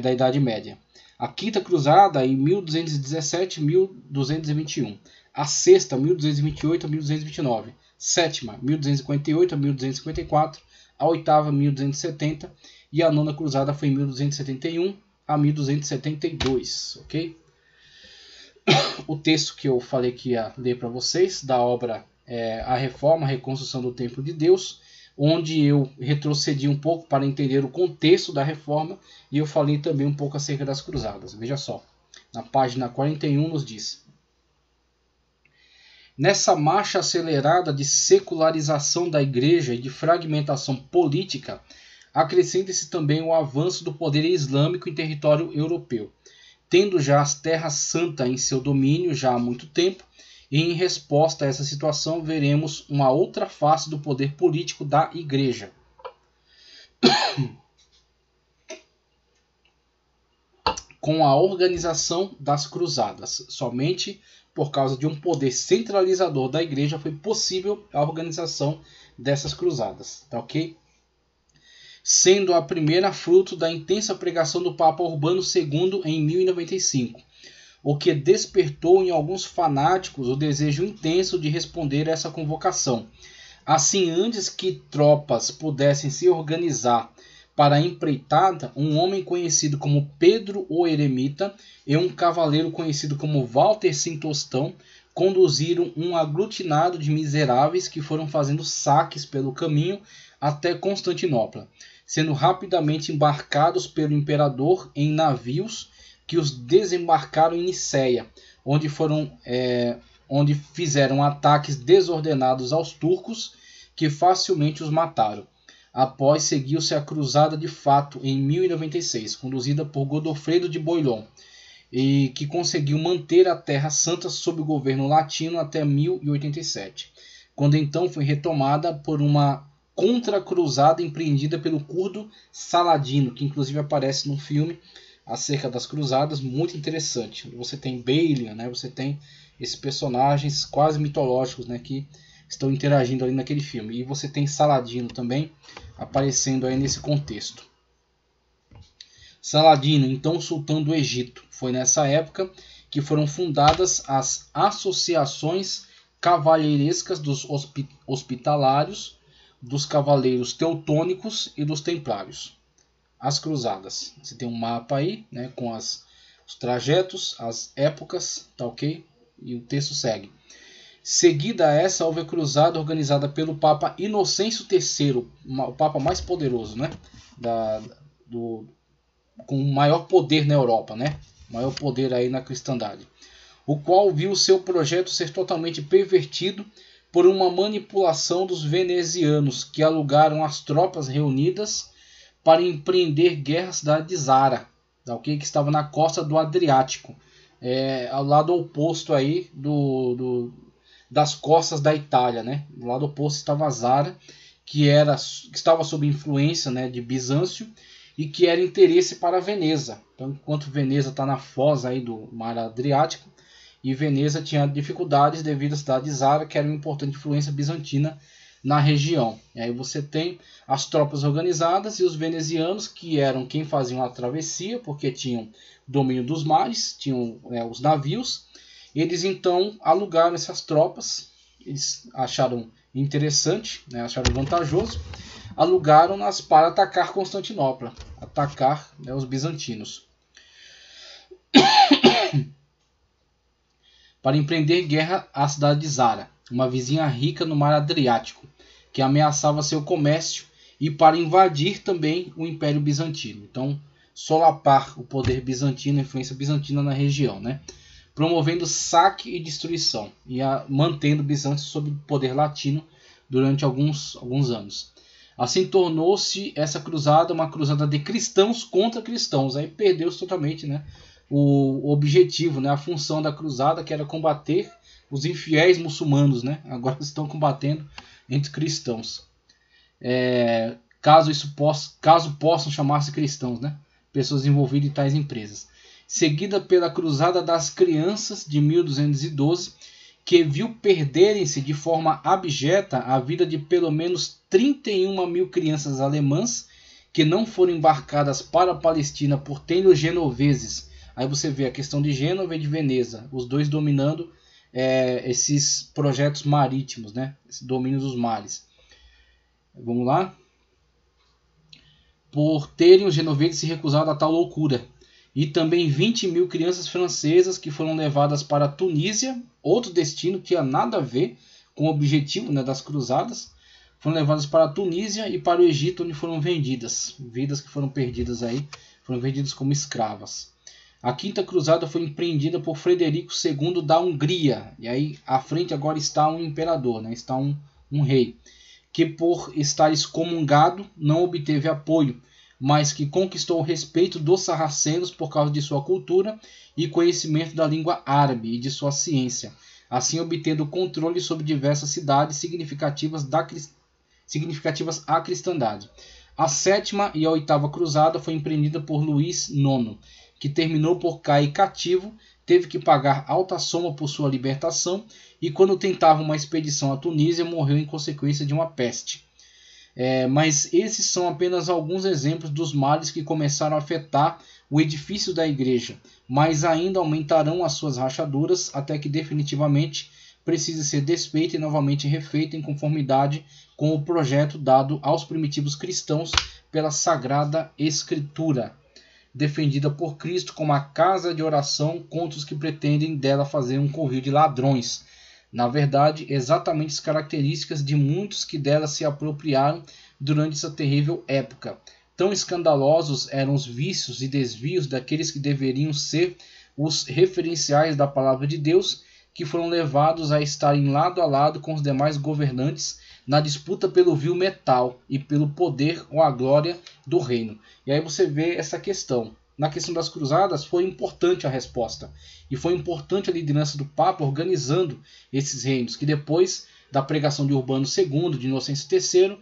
da Idade Média. A Quinta Cruzada em 1217 e 1221. A Sexta, 1228 a 1229. Sétima, 1258 a 1254. A Oitava, 1270. E a Nona Cruzada foi em 1271 a 1272. Ok? O texto que eu falei que ia ler para vocês, da obra A Reforma, a Reconstrução do Templo de Deus, onde eu retrocedi um pouco para entender o contexto da reforma e eu falei também um pouco acerca das cruzadas. Veja só, na página 41 nos diz: nessa marcha acelerada de secularização da igreja e de fragmentação política, acrescenta-se também o avanço do poder islâmico em território europeu, tendo já as terras santas em seu domínio já há muito tempo. E em resposta a essa situação, veremos uma outra face do poder político da Igreja. Com a organização das cruzadas. Somente por causa de um poder centralizador da Igreja foi possível a organização dessas cruzadas. Tá ok? Sendo a primeira fruto da intensa pregação do Papa Urbano II em 1095. O que despertou em alguns fanáticos o desejo intenso de responder a essa convocação. Assim, antes que tropas pudessem se organizar para a empreitada, um homem conhecido como Pedro o Eremita e um cavaleiro conhecido como Walter Sintostão conduziram um aglutinado de miseráveis que foram fazendo saques pelo caminho até Constantinopla, sendo rapidamente embarcados pelo imperador em navios que os desembarcaram em Nicéia, onde fizeram ataques desordenados aos turcos, que facilmente os mataram. Após seguiu-se a cruzada de fato em 1096, conduzida por Godofredo de Bouillon, e que conseguiu manter a Terra Santa sob o governo latino até 1087, quando então foi retomada por uma contra-cruzada empreendida pelo curdo Saladino, que inclusive aparece no filme acerca das cruzadas, muito interessante. Você tem Balian, né? Você tem esses personagens quase mitológicos, né, que estão interagindo ali naquele filme. E você tem Saladino também aparecendo aí nesse contexto. Saladino, então sultão do Egito. Foi nessa época que foram fundadas as associações cavalheirescas dos hospitalários, dos cavaleiros teutônicos e dos templários. As cruzadas. Você tem um mapa aí, né, com os trajetos, as épocas, tá ok? E o texto segue. Seguida a essa, houve a cruzada organizada pelo Papa Inocêncio III, o Papa mais poderoso, né? Com o maior poder na Europa, né? Maior poder aí na cristandade. O qual viu seu projeto ser totalmente pervertido por uma manipulação dos venezianos, que alugaram as tropas reunidas para empreender guerra à cidade de Zara, okay? Que estava na costa do Adriático, ao lado oposto aí das costas da Itália, né? Do lado oposto estava Zara, que estava sob influência, né, de Bizâncio e que era interesse para Veneza. Então, enquanto Veneza está na foz aí do mar Adriático, e Veneza tinha dificuldades devido à cidade de Zara, que era uma importante influência bizantina na região. E aí você tem as tropas organizadas e os venezianos, que eram quem faziam a travessia, porque tinham domínio dos mares, tinham os navios. Eles então alugaram essas tropas, eles acharam interessante, acharam vantajoso, alugaram-nas para atacar Constantinopla, atacar os bizantinos, para empreender guerra à cidade de Zara, uma vizinha rica no mar Adriático, que ameaçava seu comércio, e para invadir também o Império Bizantino. Então, solapar o poder bizantino, a influência bizantina na região, promovendo saque e destruição, e mantendo Bizâncio sob poder latino durante alguns anos. Assim tornou-se essa cruzada uma cruzada de cristãos contra cristãos. Aí perdeu-se totalmente o objetivo, a função da cruzada, que era combater os infiéis muçulmanos. Agora estão combatendo entre cristãos. Caso possam chamar-se cristãos, pessoas envolvidas em tais empresas. Seguida pela Cruzada das Crianças de 1212, que viu perderem-se de forma abjeta a vida de pelo menos 31 mil crianças alemãs que não foram embarcadas para a Palestina por tenros genoveses. Aí você vê a questão de Gênova e de Veneza, os dois dominando esses projetos marítimos, esse domínio dos mares. Vamos lá? Por terem os genoveses se recusado a tal loucura. E também 20 mil crianças francesas que foram levadas para a Tunísia, outro destino que tinha nada a ver com o objetivo das cruzadas, foram levadas para a Tunísia e para o Egito, onde foram vendidas. Vidas que foram perdidas aí, foram vendidas como escravas. A quinta cruzada foi empreendida por Frederico II da Hungria. E aí à frente agora está um imperador, está um rei, que por estar excomungado não obteve apoio, mas que conquistou o respeito dos sarracenos por causa de sua cultura e conhecimento da língua árabe e de sua ciência, assim obtendo controle sobre diversas cidades significativas à cristandade. A sétima e a oitava cruzada foi empreendida por Luís IX, que terminou por cair cativo, teve que pagar alta soma por sua libertação e, quando tentava uma expedição à Tunísia, morreu em consequência de uma peste. Mas esses são apenas alguns exemplos dos males que começaram a afetar o edifício da igreja, mas ainda aumentarão as suas rachaduras até que definitivamente precise ser desfeita e novamente refeita em conformidade com o projeto dado aos primitivos cristãos pela Sagrada Escritura, defendida por Cristo como a casa de oração contra os que pretendem dela fazer um covil de ladrões. Na verdade, exatamente as características de muitos que dela se apropriaram durante essa terrível época. Tão escandalosos eram os vícios e desvios daqueles que deveriam ser os referenciais da palavra de Deus, que foram levados a estarem lado a lado com os demais governantes na disputa pelo vil metal e pelo poder ou a glória do reino. E aí você vê essa questão. Na questão das cruzadas foi importante a resposta. E foi importante a liderança do Papa organizando esses reinos, que depois da pregação de Urbano II, de Inocêncio III,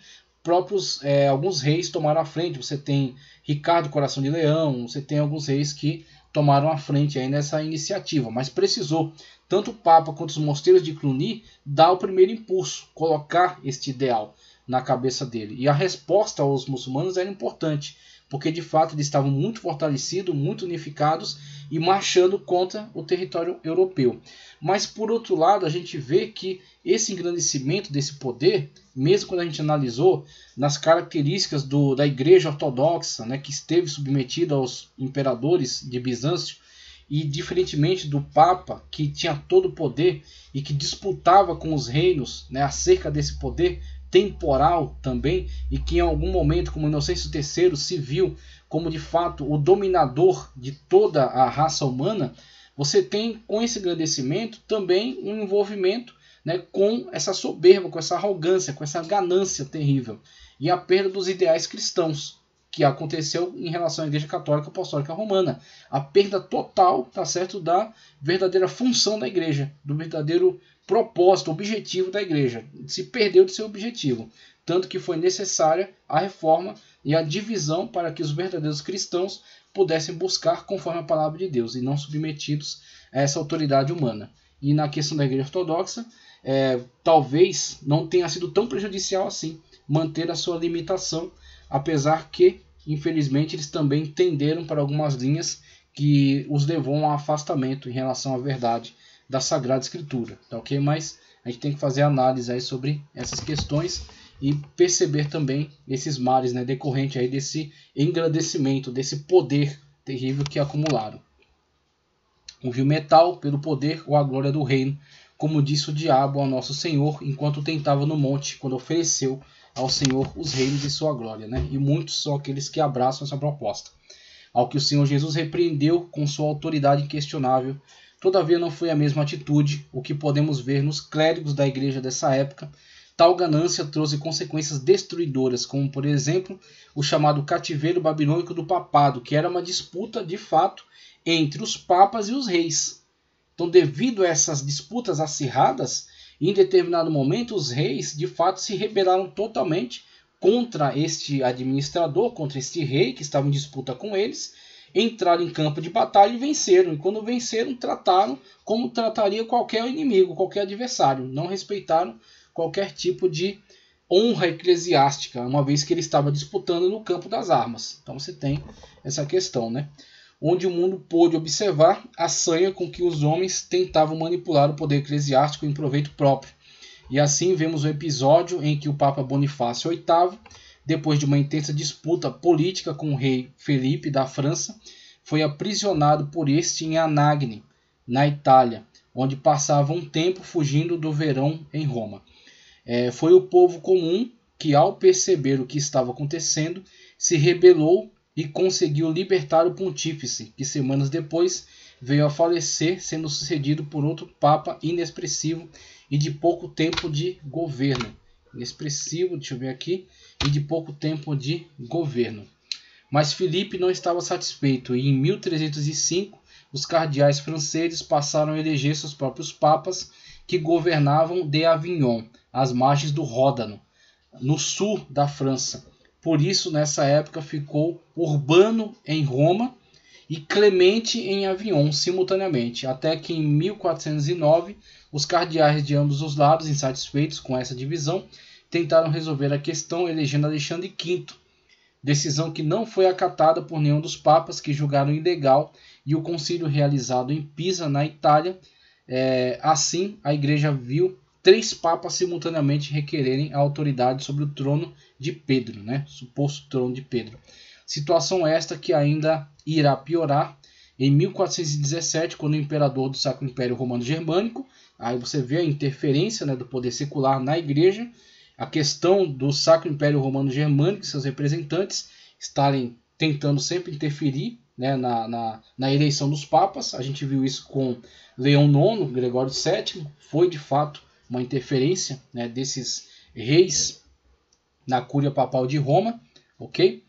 alguns reis tomaram a frente. Você tem Ricardo Coração de Leão, você tem alguns reis que tomaram a frente aí nessa iniciativa. Mas precisou, tanto o Papa quanto os mosteiros de Cluny, dar o primeiro impulso, colocar este ideal na cabeça dele. E a resposta aos muçulmanos era importante, porque de fato eles estavam muito fortalecidos, muito unificados e marchando contra o território europeu. Mas por outro lado, a gente vê que esse engrandecimento desse poder, mesmo quando a gente analisou nas características da Igreja Ortodoxa, que esteve submetida aos imperadores de Bizâncio, e diferentemente do Papa, que tinha todo o poder e que disputava com os reinos acerca desse poder temporal também, e que em algum momento, como Inocêncio III, se viu como de fato o dominador de toda a raça humana, você tem com esse engrandecimento também um envolvimento com essa soberba, com essa arrogância, com essa ganância terrível, e a perda dos ideais cristãos, que aconteceu em relação à Igreja Católica Apostólica Romana. A perda total, da verdadeira função da Igreja, do verdadeiro propósito, objetivo da Igreja. Se perdeu de seu objetivo. Tanto que foi necessária a reforma e a divisão para que os verdadeiros cristãos pudessem buscar conforme a palavra de Deus e não submetidos a essa autoridade humana. E na questão da Igreja Ortodoxa, talvez não tenha sido tão prejudicial assim manter a sua limitação, apesar que, infelizmente, eles também tenderam para algumas linhas que os levou a um afastamento em relação à verdade da Sagrada Escritura, tá ok? Mas a gente tem que fazer análise aí sobre essas questões e perceber também esses males, né, decorrente aí desse engrandecimento, desse poder terrível que acumularam. Houve o metal pelo poder ou a glória do reino, como disse o diabo ao nosso Senhor, enquanto tentava no monte, quando ofereceu ao Senhor os reinos de sua glória, né? E muitos são aqueles que abraçam essa proposta. Ao que o Senhor Jesus repreendeu com sua autoridade inquestionável, todavia não foi a mesma atitude, o que podemos ver nos clérigos da igreja dessa época. Tal ganância trouxe consequências destruidoras, como por exemplo o chamado cativeiro babilônico do papado, que era uma disputa de fato entre os papas e os reis. Então, devido a essas disputas acirradas, em determinado momento os reis de fato se rebelaram totalmente contra este administrador, contra este rei que estava em disputa com eles, entraram em campo de batalha e venceram. E quando venceram, trataram como trataria qualquer inimigo, qualquer adversário. Não respeitaram qualquer tipo de honra eclesiástica, uma vez que ele estava disputando no campo das armas. Então você tem essa questão, né? Onde o mundo pôde observar a sanha com que os homens tentavam manipular o poder eclesiástico em proveito próprio. E assim vemos o episódio em que o Papa Bonifácio VIII, depois de uma intensa disputa política com o rei Felipe da França, foi aprisionado por este em Anagni, na Itália, onde passava um tempo fugindo do verão em Roma. Foi o povo comum que, ao perceber o que estava acontecendo, se rebelou e conseguiu libertar o pontífice, que semanas depois veio a falecer, sendo sucedido por outro papa inexpressivo e de pouco tempo de governo. Inexpressivo, deixa eu ver aqui, e de pouco tempo de governo. Mas Filipe não estava satisfeito e em 1305 os cardeais franceses passaram a eleger seus próprios papas, que governavam de Avignon, às margens do Ródano, no sul da França. Por isso, nessa época, ficou Urbano em Roma e Clemente em Avignon simultaneamente, até que em 1409 os cardeais de ambos os lados, insatisfeitos com essa divisão, tentaram resolver a questão elegendo Alexandre V, decisão que não foi acatada por nenhum dos papas, que julgaram ilegal, e o concílio realizado em Pisa, na Itália. Assim, a igreja viu 3 papas simultaneamente requererem a autoridade sobre o trono de Pedro, né? Suposto trono de Pedro. Situação esta que ainda irá piorar em 1417, quando o imperador do Sacro Império Romano Germânico, aí você vê a interferência, né, do poder secular na igreja, a questão do Sacro Império Romano Germânico e seus representantes estarem tentando sempre interferir, né, na eleição dos papas. A gente viu isso com Leão IX, Gregório VII, foi de fato uma interferência, né, desses reis na cúria papal de Roma, ok?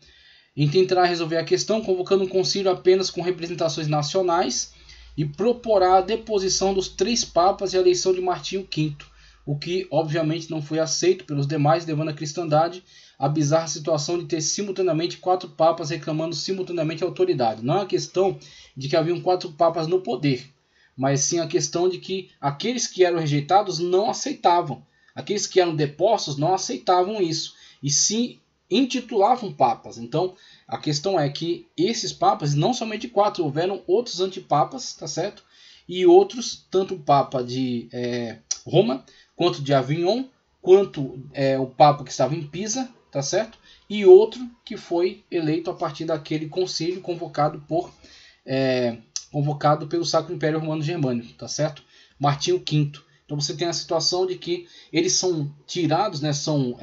E tentará resolver a questão convocando um concílio apenas com representações nacionais e proporá a deposição dos 3 papas e a eleição de Martinho V, o que obviamente não foi aceito pelos demais, levando a cristandade à bizarra situação de ter simultaneamente 4 papas reclamando simultaneamente a autoridade. Não é a questão de que haviam 4 papas no poder, mas sim a questão de que aqueles que eram rejeitados não aceitavam. Aqueles que eram depostos não aceitavam isso, e sim intitulavam papas. Então, a questão é que esses papas, não somente 4, houveram outros antipapas, tá certo? E outros, tanto o Papa de Roma, quanto de Avignon, quanto o Papa que estava em Pisa, tá certo? E outro que foi eleito a partir daquele concílio convocado pelo Sacro Império Romano Germânico, tá certo? Martinho V. Então você tem a situação de que eles são tirados, né, são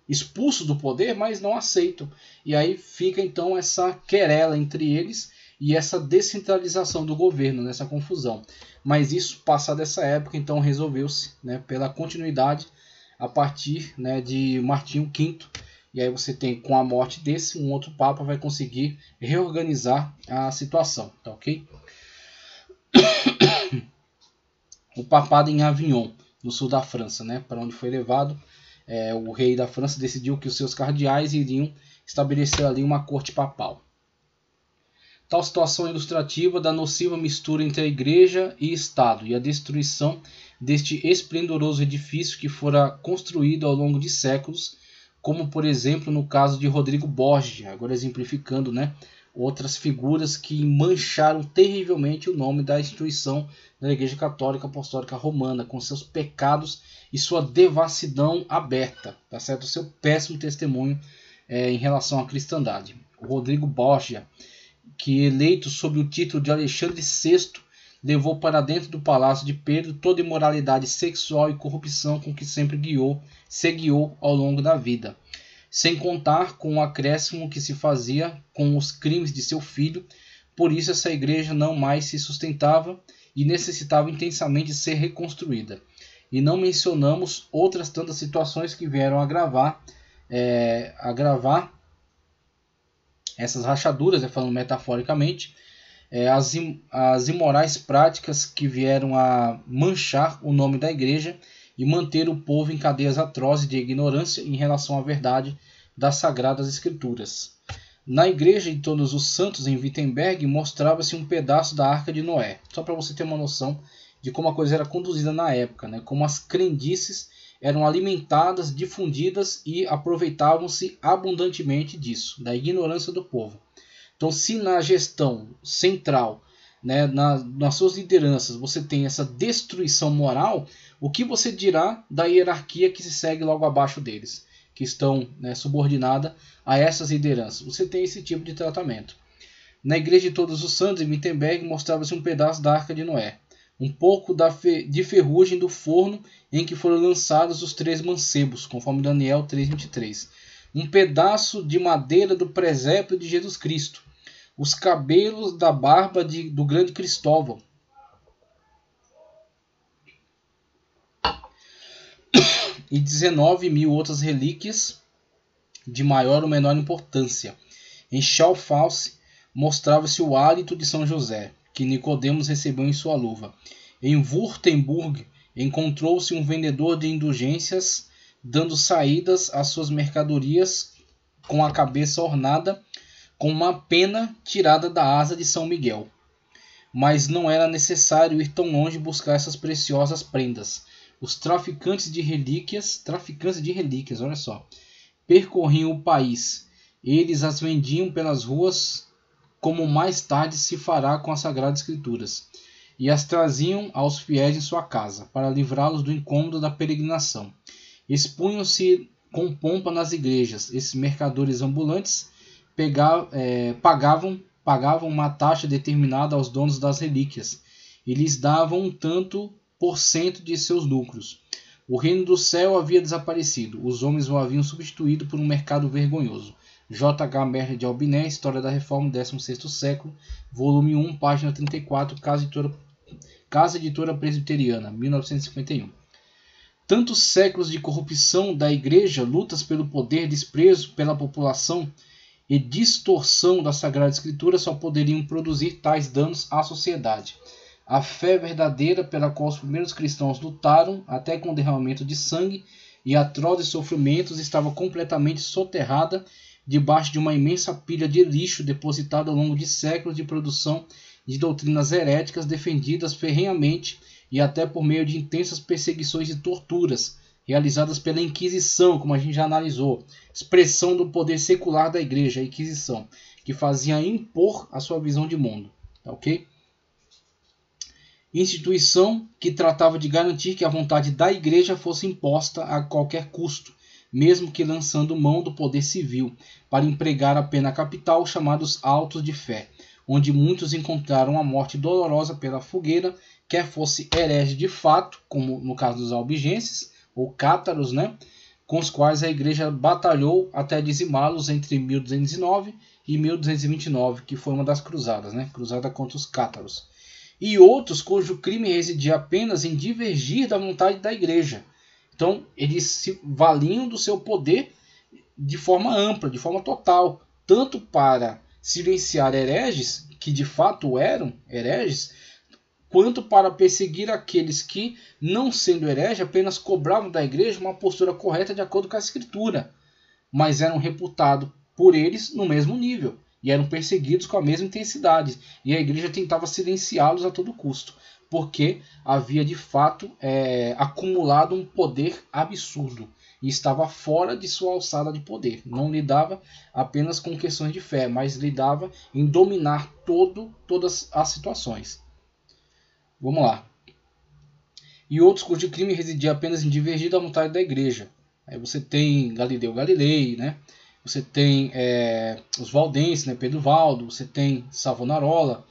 expulsos do poder, mas não aceitam. E aí fica então essa querela entre eles e essa descentralização do governo, nessa confusão. Mas isso, passada essa época, então resolveu-se, né, pela continuidade a partir, né, de Martinho V. E aí você tem, com a morte desse, um outro papa vai conseguir reorganizar a situação, tá ok? O papado em Avignon, no sul da França, né, para onde foi levado. O rei da França decidiu que os seus cardeais iriam estabelecer ali uma corte papal. Tal situação é ilustrativa da nociva mistura entre a Igreja e Estado e a destruição deste esplendoroso edifício que fora construído ao longo de séculos, como por exemplo no caso de Rodrigo Borgia, agora exemplificando, né, outras figuras que mancharam terrivelmente o nome da instituição da Igreja Católica Apostólica Romana, com seus pecados e sua devassidão aberta, tá certo? O seu péssimo testemunho em relação à cristandade. O Rodrigo Borgia, que eleito sob o título de Alexandre VI, levou para dentro do palácio de Pedro toda a imoralidade sexual e corrupção com que sempre se guiou ao longo da vida, sem contar com o acréscimo que se fazia com os crimes de seu filho. Por isso essa igreja não mais se sustentava e necessitava intensamente ser reconstruída. E não mencionamos outras tantas situações que vieram agravar essas rachaduras, falando metaforicamente, as imorais práticas que vieram a manchar o nome da igreja e manter o povo em cadeias atrozes de ignorância em relação à verdade das Sagradas Escrituras. Na igreja de Todos os Santos, em Wittenberg, mostrava-se um pedaço da Arca de Noé, só para você ter uma noção de como a coisa era conduzida na época, né? Como as crendices eram alimentadas, difundidas e aproveitavam-se abundantemente disso, da ignorância do povo. Então, se na gestão central, né, nas suas lideranças, você tem essa destruição moral, o que você dirá da hierarquia que se segue logo abaixo deles, que estão, né, subordinada a essas lideranças? Você tem esse tipo de tratamento. Na Igreja de Todos os Santos, em Wittenberg, mostrava-se um pedaço da Arca de Noé, um pouco de ferrugem do forno em que foram lançados os 3 mancebos, conforme Daniel 3,23. Um pedaço de madeira do presépio de Jesus Cristo, os cabelos da barba do grande Cristóvão, e 19.000 outras relíquias de maior ou menor importância. Em Schaffhouse mostrava-se o hálito de São José, que Nicodemos recebeu em sua luva. Em Württemberg encontrou-se um vendedor de indulgências dando saídas às suas mercadorias com a cabeça ornada com uma pena tirada da asa de São Miguel. Mas não era necessário ir tão longe buscar essas preciosas prendas. Os traficantes de relíquias, olha só, percorriam o país. Eles as vendiam pelas ruas, como mais tarde se fará com as Sagradas Escrituras, e as traziam aos fiéis em sua casa, para livrá-los do incômodo da peregrinação. Expunham-se com pompa nas igrejas. Esses mercadores ambulantes pagavam uma taxa determinada aos donos das relíquias e lhes davam um tanto por cento de seus lucros. O reino do céu havia desaparecido. Os homens o haviam substituído por um mercado vergonhoso. J. H. Merle de Albiné, História da Reforma, 16º século, volume 1, página 34, Casa Editora Presbiteriana, 1951. Tantos séculos de corrupção da igreja, lutas pelo poder, desprezo pela população e distorção da Sagrada Escritura só poderiam produzir tais danos à sociedade. A fé verdadeira pela qual os primeiros cristãos lutaram, até com derramamento de sangue e atrozes sofrimentos, estava completamente soterrada debaixo de uma imensa pilha de lixo depositada ao longo de séculos de produção de doutrinas heréticas defendidas ferrenhamente e até por meio de intensas perseguições e torturas realizadas pela Inquisição, como a gente já analisou, expressão do poder secular da igreja, a Inquisição, que fazia impor a sua visão de mundo. Tá, ok? Instituição que tratava de garantir que a vontade da igreja fosse imposta a qualquer custo, mesmo que lançando mão do poder civil, para empregar a pena capital, chamados autos de fé, onde muitos encontraram a morte dolorosa pela fogueira, quer fosse herege de fato, como no caso dos albigenses, ou cátaros, né, com os quais a igreja batalhou até dizimá-los entre 1209 e 1229, que foi uma das cruzadas, né, cruzada contra os cátaros. E outros cujo crime residia apenas em divergir da vontade da igreja. Então, eles se valiam do seu poder de forma ampla, de forma total, tanto para silenciar hereges, que de fato eram hereges, quanto para perseguir aqueles que, não sendo herege, apenas cobravam da igreja uma postura correta de acordo com a Escritura, mas eram reputados por eles no mesmo nível. e eram perseguidos com a mesma intensidade. E a igreja tentava silenciá-los a todo custo, porque havia de fato acumulado um poder absurdo e estava fora de sua alçada de poder. Não lidava apenas com questões de fé, mas lidava em dominar todas as situações. Vamos lá. E outros cujo crime residia apenas em divergir da vontade da igreja. Aí você tem Galileu Galilei, né? Você tem os valdenses, né? Pedro Valdo, você tem Savonarola,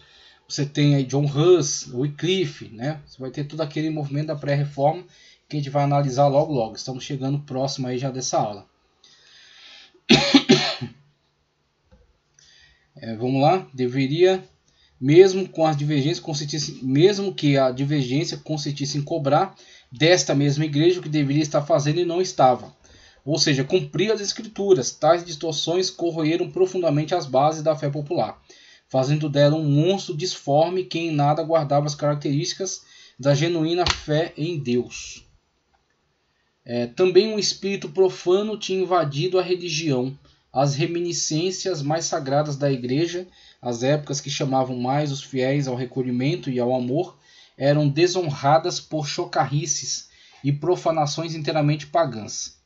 você tem aí John Huss, Wycliffe, né? Você vai ter todo aquele movimento da pré-reforma que a gente vai analisar logo. Estamos chegando próximo aí já dessa aula. Vamos lá. Deveria, mesmo que a divergência consistisse em cobrar desta mesma igreja o que deveria estar fazendo e não estava. Ou seja, cumprir as escrituras. Tais distorções corroeram profundamente as bases da fé popular, fazendo dela um monstro disforme que em nada guardava as características da genuína fé em Deus. Também um espírito profano tinha invadido a religião. As reminiscências mais sagradas da igreja, as épocas que chamavam mais os fiéis ao recolhimento e ao amor, eram desonradas por chocarrices e profanações inteiramente pagãs.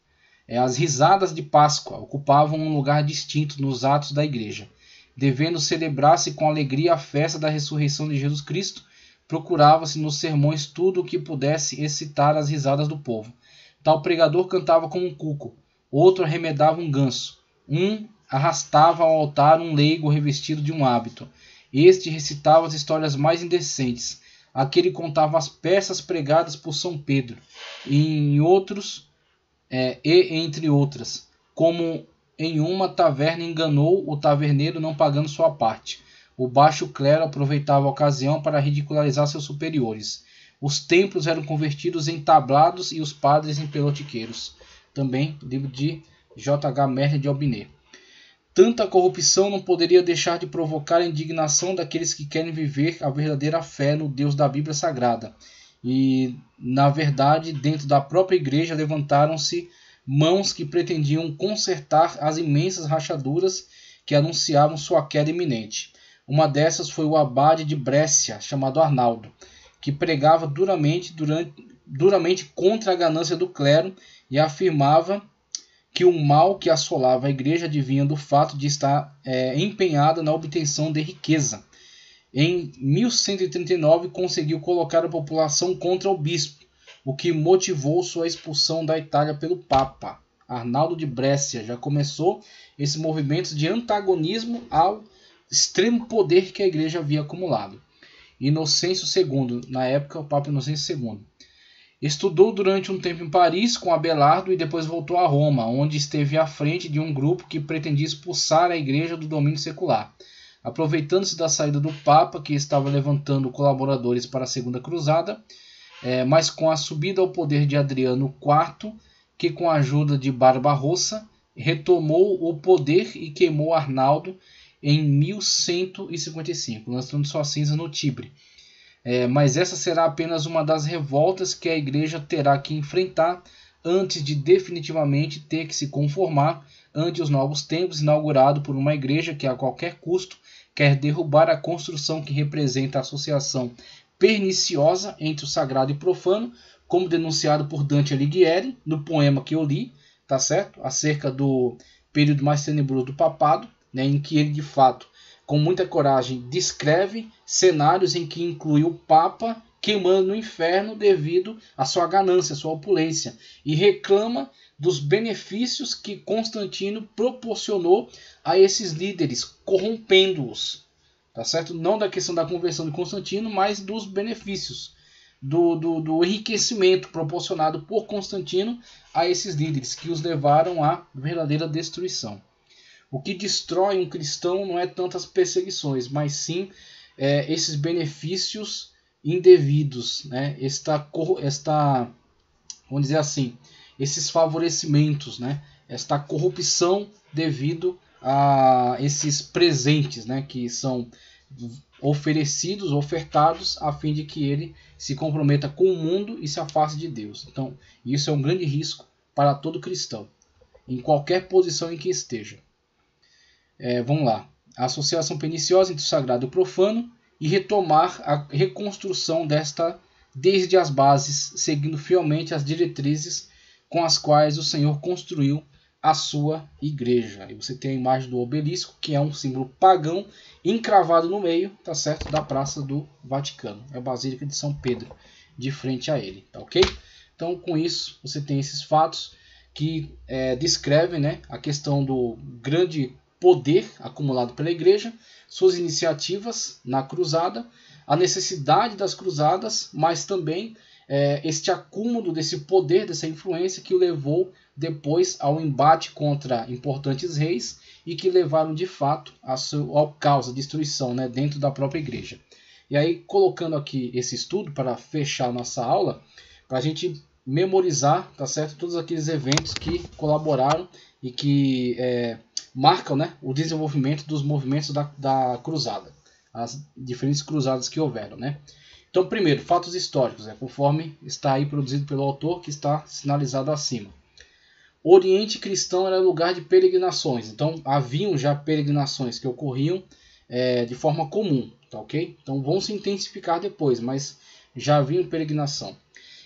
As risadas de Páscoa ocupavam um lugar distinto nos atos da igreja. Devendo celebrar-se com alegria a festa da ressurreição de Jesus Cristo, procurava-se nos sermões tudo o que pudesse excitar as risadas do povo. Tal pregador cantava como um cuco, outro arremedava um ganso, um arrastava ao altar um leigo revestido de um hábito, este recitava as histórias mais indecentes, aquele contava as peças pregadas por São Pedro, e entre outras, como em uma taverna enganou o taverneiro não pagando sua parte. O baixo clero aproveitava a ocasião para ridicularizar seus superiores. Os templos eram convertidos em tablados e os padres em pelotiqueiros. Também, livro de J.H. Merle de Albinet. Tanta corrupção não poderia deixar de provocar a indignação daqueles que querem viver a verdadeira fé no Deus da Bíblia Sagrada. E, na verdade, dentro da própria igreja levantaram-se mãos que pretendiam consertar as imensas rachaduras que anunciavam sua queda iminente. Uma dessas foi o abade de Brescia, chamado Arnaldo, que pregava duramente contra a ganância do clero e afirmava que o mal que assolava a igreja advinha do fato de estar empenhada na obtenção de riqueza. Em 1139 conseguiu colocar a população contra o bispo, o que motivou sua expulsão da Itália pelo Papa. Arnaldo de Brescia já começou esse movimento de antagonismo ao extremo poder que a igreja havia acumulado. Inocêncio II, na época o Papa Inocêncio II. Estudou durante um tempo em Paris com Abelardo e depois voltou a Roma, onde esteve à frente de um grupo que pretendia expulsar a igreja do domínio secular. Aproveitando-se da saída do Papa, que estava levantando colaboradores para a Segunda Cruzada, mas com a subida ao poder de Adriano IV, que com a ajuda de Barbarossa retomou o poder e queimou Arnaldo em 1155, lançando sua cinza no Tibre. Mas essa será apenas uma das revoltas que a igreja terá que enfrentar antes de definitivamente ter que se conformar ante os novos tempos, inaugurado por uma igreja que a qualquer custo quer derrubar a construção que representa a associação perniciosa entre o sagrado e o profano, como denunciado por Dante Alighieri no poema que eu li, tá certo? Acerca do período mais tenebroso do papado, né, em que ele de fato, com muita coragem, descreve cenários em que inclui o Papa queimando no inferno devido à sua ganância, à sua opulência, e reclama dos benefícios que Constantino proporcionou a esses líderes, corrompendo-os. Tá certo? Não da questão da conversão de Constantino, mas dos benefícios, do enriquecimento proporcionado por Constantino a esses líderes, que os levaram à verdadeira destruição. O que destrói um cristão não é tanto as perseguições, mas sim esses benefícios indevidos, né? Vamos dizer assim, esses favorecimentos, né? Esta corrupção devido a esses presentes, né? Que são oferecidos, ofertados, a fim de que ele se comprometa com o mundo e se afaste de Deus. Então, isso é um grande risco para todo cristão, em qualquer posição em que esteja. Vamos lá. a associação perniciosa entre o sagrado e o profano e retomar a reconstrução desta desde as bases, seguindo fielmente as diretrizes com as quais o Senhor construiu a sua igreja. E você tem a imagem do obelisco, que é um símbolo pagão encravado no meio, tá certo, da Praça do Vaticano. É a Basílica de São Pedro, de frente a ele, tá ok? Então, com isso, você tem esses fatos que descrevem, né, a questão do grande poder acumulado pela igreja, suas iniciativas na cruzada, a necessidade das cruzadas, mas também este acúmulo desse poder, dessa influência que o levou depois ao embate contra importantes reis e que levaram de fato ao caos, à destruição, né, dentro da própria igreja. E aí, colocando aqui esse estudo para fechar nossa aula, para a gente memorizar, tá certo, todos aqueles eventos que colaboraram e que marcam, né, o desenvolvimento dos movimentos da cruzada, as diferentes cruzadas que houveram, né? Então, primeiro, fatos históricos, conforme está aí produzido pelo autor, que está sinalizado acima. O Oriente cristão era lugar de peregrinações, então haviam já peregrinações que ocorriam de forma comum, tá ok? Então vão se intensificar depois, mas já havia peregrinação.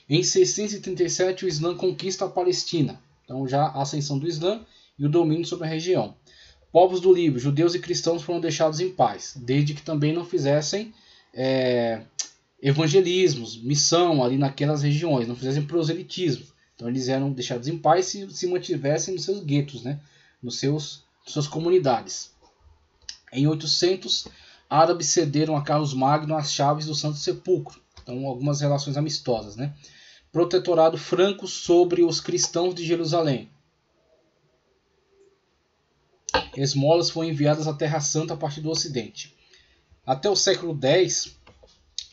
Em 637 o Islã conquista a Palestina, então já a ascensão do Islã e o domínio sobre a região. Povos do Líbano, judeus e cristãos foram deixados em paz, desde que também não fizessem evangelismos, missão ali naquelas regiões, não fizessem proselitismo. Então eles eram deixados em paz e se mantivessem nos seus guetos, né? Nas suas comunidades. Em 800, árabes cederam a Carlos Magno as chaves do Santo Sepulcro. Então algumas relações amistosas, né? Protetorado franco sobre os cristãos de Jerusalém. Esmolas foram enviadas à Terra Santa a partir do Ocidente. Até o século X,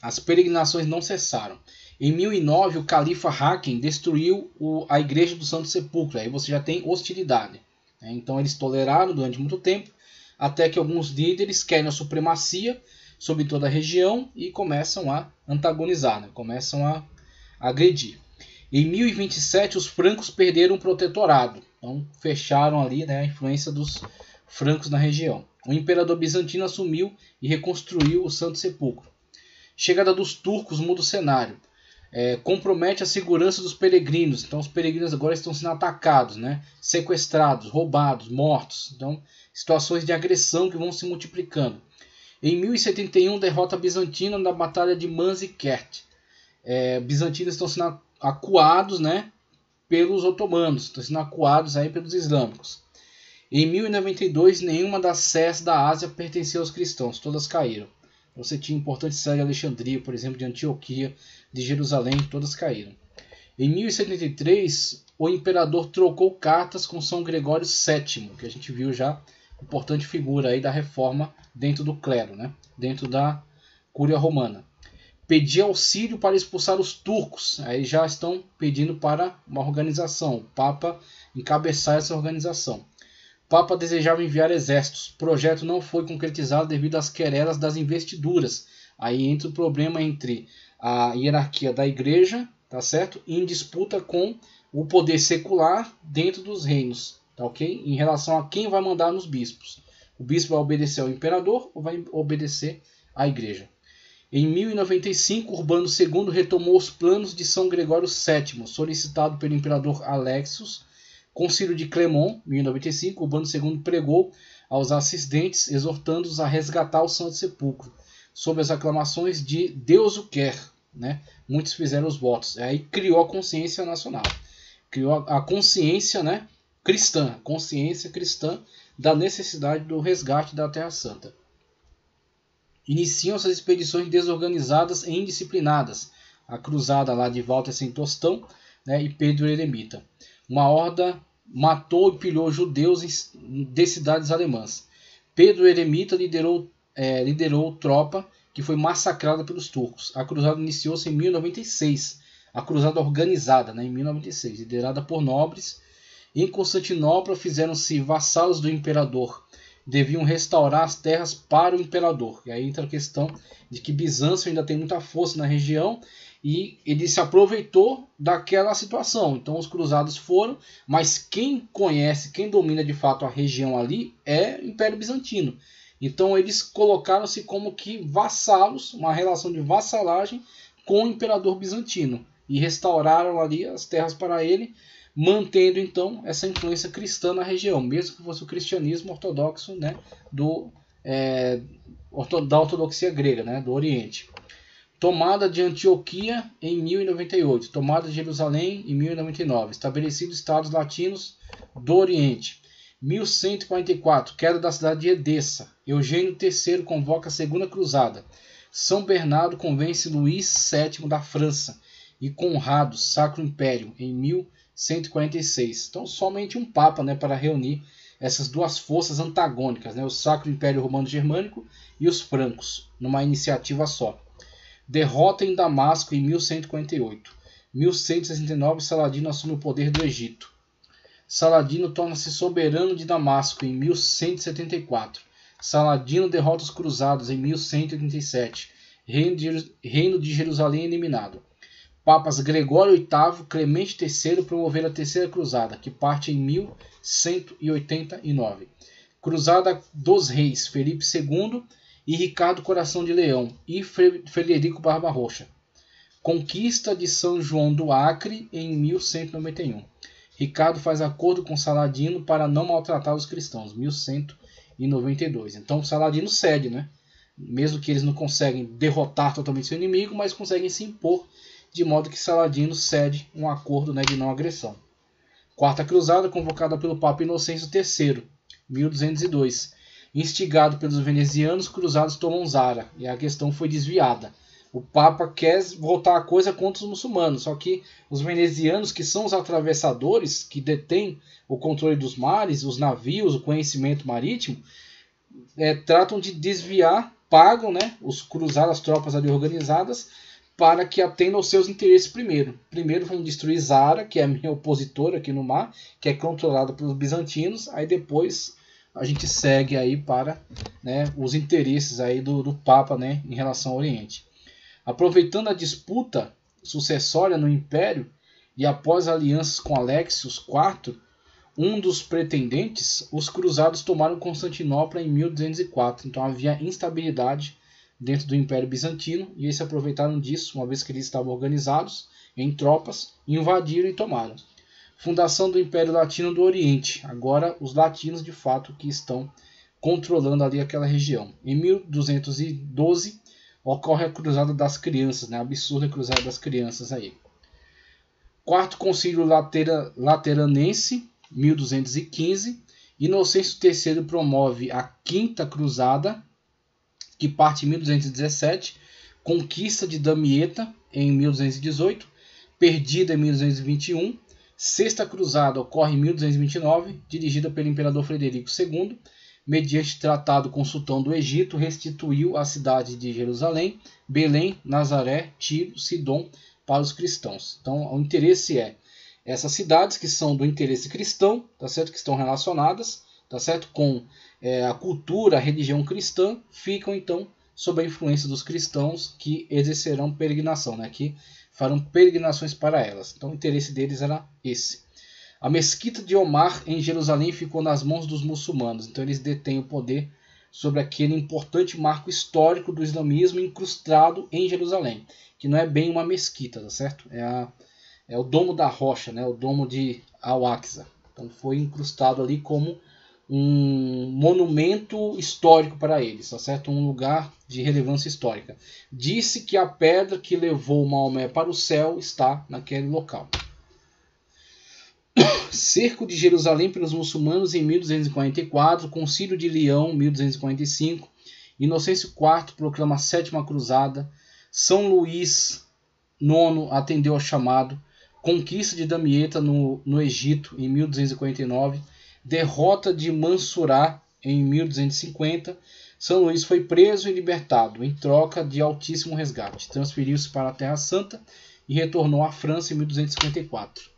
as peregrinações não cessaram. Em 1009, o califa Hakem destruiu a igreja do Santo Sepulcro. Aí você já tem hostilidade. Então eles toleraram durante muito tempo, até que alguns líderes querem a supremacia sobre toda a região e começam a antagonizar, né? Começam a agredir. Em 1027, os francos perderam o protetorado. Então fecharam ali, né, a influência dos francos na região. O imperador bizantino assumiu e reconstruiu o Santo Sepulcro. Chegada dos turcos muda o cenário. Compromete a segurança dos peregrinos. Então os peregrinos agora estão sendo atacados, né? Sequestrados, roubados, mortos. Então situações de agressão que vão se multiplicando. Em 1071, derrota bizantina na Batalha de Manzikert. Bizantinos estão sendo acuados, né, pelos otomanos, estão sendo acuados aí pelos islâmicos. Em 1092, nenhuma das sés da Ásia pertencia aos cristãos, todas caíram. Você tinha importantes sés de Alexandria, por exemplo, de Antioquia, de Jerusalém, todas caíram. Em 1073, o imperador trocou cartas com São Gregório VII, que a gente viu já, importante figura aí da reforma dentro do clero, né? Dentro da Cúria Romana. Pedia auxílio para expulsar os turcos. Aí já estão pedindo para uma organização, o Papa encabeçar essa organização. O Papa desejava enviar exércitos. O projeto não foi concretizado devido às querelas das investiduras. Aí entra o problema entre a hierarquia da igreja, tá certo? Em disputa com o poder secular dentro dos reinos, tá ok? Em relação a quem vai mandar nos bispos. O bispo vai obedecer ao imperador ou vai obedecer à igreja? Em 1095, Urbano II retomou os planos de São Gregório VII, solicitado pelo imperador Alexios. Concílio de Clermont, 1095, Urbano II pregou aos assistentes, exortando-os a resgatar o Santo Sepulcro, sob as aclamações de Deus o quer, né? Muitos fizeram os votos. Aí criou a consciência nacional, criou a consciência, né, cristã, consciência cristã da necessidade do resgate da Terra Santa. Iniciam essas expedições desorganizadas e indisciplinadas. A cruzada lá de Walter sem Tostão, né, e Pedro Eremita. Uma horda matou e pilhou judeus de cidades alemãs. Pedro Eremita liderou tropa que foi massacrada pelos turcos. A cruzada iniciou-se em 1096. A cruzada organizada, né, em 1096, liderada por nobres. Em Constantinopla fizeram-se vassalos do imperador. Deviam restaurar as terras para o imperador. E aí entra a questão de que Bizâncio ainda tem muita força na região e ele se aproveitou daquela situação. Então os cruzados foram, mas quem conhece, quem domina de fato a região ali é o Império Bizantino. Então eles colocaram-se como que vassalos, uma relação de vassalagem com o imperador bizantino, e restauraram ali as terras para ele, mantendo então essa influência cristã na região, mesmo que fosse o cristianismo ortodoxo, né, da ortodoxia grega, né, do Oriente. Tomada de Antioquia em 1098, tomada de Jerusalém em 1099, estabelecidos estados latinos do Oriente. 1144, queda da cidade de Edessa. Eugênio III convoca a Segunda Cruzada. São Bernardo convence Luís VII da França e Conrado, Sacro Império, em 1146. Então, somente um papa, né, para reunir essas duas forças antagônicas, né, o Sacro Império Romano-Germânico e os francos, numa iniciativa só. Derrota em Damasco em 1148. 1169, Saladino assume o poder do Egito. Saladino torna-se soberano de Damasco em 1174. Saladino derrota os cruzados em 1187. Reino de Jerusalém eliminado. Papas Gregório VIII, Clemente III promoveram a Terceira Cruzada, que parte em 1189. Cruzada dos Reis, Felipe II e Ricardo Coração de Leão e Frederico Barbarroxa. Conquista de São João do Acre em 1191. Ricardo faz acordo com Saladino para não maltratar os cristãos, 1192. Então Saladino cede, né? Mesmo que eles não conseguem derrotar totalmente seu inimigo, mas conseguem se impor, de modo que Saladino cede um acordo, né, de não agressão. Quarta Cruzada, convocada pelo Papa Inocêncio III, 1202. Instigado pelos venezianos, cruzados tomam Zara, e a questão foi desviada. O Papa quer voltar a coisa contra os muçulmanos, só que os venezianos, que são os atravessadores, que detêm o controle dos mares, os navios, o conhecimento marítimo, tratam de desviar, pagam, né, os cruzados, as tropas ali organizadas, para que atendam aos seus interesses primeiro. Primeiro vão destruir Zara, que é a minha opositora aqui no mar, que é controlada pelos bizantinos, aí depois a gente segue aí para, né, os interesses aí do Papa, né, em relação ao Oriente. Aproveitando a disputa sucessória no Império e após alianças com Alexios IV, um dos pretendentes, os cruzados tomaram Constantinopla em 1204. Então havia instabilidade dentro do Império Bizantino e eles se aproveitaram disso, uma vez que eles estavam organizados em tropas, invadiram e tomaram. Fundação do Império Latino do Oriente. Agora os latinos de fato que estão controlando ali aquela região. Em 1212 ocorre a Cruzada das Crianças, né? A absurda Cruzada das Crianças aí. Quarto Concílio Lateranense, 1215. Inocêncio III promove a Quinta Cruzada, que parte em 1217. Conquista de Damieta em 1218. Perdida em 1221. Sexta Cruzada ocorre em 1229, dirigida pelo imperador Frederico II. Mediante tratado com o sultão do Egito, restituiu a cidade de Jerusalém, Belém, Nazaré, Tiro, Sidom para os cristãos. Então, o interesse é essas cidades que são do interesse cristão, tá certo? Que estão relacionadas, tá certo? Com a cultura, a religião cristã, ficam então sob a influência dos cristãos que exercerão peregrinação, né? Que farão peregrinações para elas. Então, o interesse deles era esse. A mesquita de Omar em Jerusalém ficou nas mãos dos muçulmanos, então eles detêm o poder sobre aquele importante marco histórico do islamismo incrustado em Jerusalém, que não é bem uma mesquita, tá certo? É o Domo da Rocha, né? O Domo de Al-Aqsa. Então foi incrustado ali como um monumento histórico para eles, tá certo? Um lugar de relevância histórica. Disse que a pedra que levou Maomé para o céu está naquele local. Cerco de Jerusalém pelos muçulmanos em 1244, Concílio de Leão, 1245, Inocêncio IV proclama a Sétima Cruzada, São Luís IX atendeu ao chamado, Conquista de Damieta no Egito em 1249, derrota de Mansurá em 1250, São Luís foi preso e libertado em troca de altíssimo resgate, transferiu-se para a Terra Santa e retornou à França em 1254.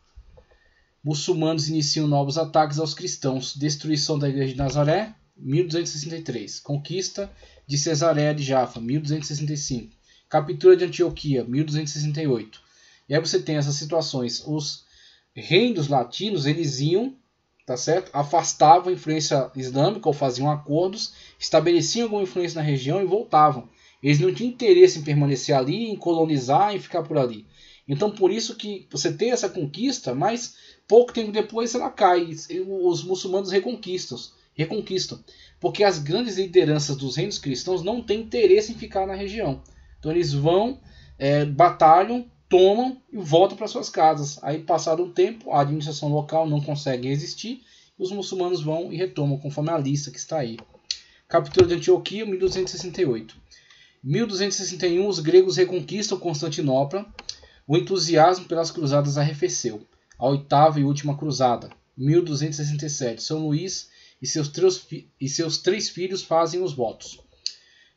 Muçulmanos iniciam novos ataques aos cristãos. Destruição da Igreja de Nazaré, 1263. Conquista de Cesareia de Jaffa, 1265. Captura de Antioquia, 1268. E aí você tem essas situações. Os reinos latinos, eles iam, tá certo? Afastavam a influência islâmica ou faziam acordos, estabeleciam alguma influência na região e voltavam. Eles não tinham interesse em permanecer ali, em colonizar, em ficar por ali. Então por isso que você tem essa conquista, mas pouco tempo depois ela cai. Os muçulmanos reconquistam. Porque as grandes lideranças dos reinos cristãos não têm interesse em ficar na região. Então eles vão, batalham, tomam e voltam para suas casas. Aí passado um tempo, a administração local não consegue resistir. E os muçulmanos vão e retomam, conforme a lista que está aí. Captura de Antioquia, 1268. 1261, os gregos reconquistam Constantinopla. O entusiasmo pelas cruzadas arrefeceu. A oitava e última cruzada, 1267. São Luís e seus três filhos fazem os votos.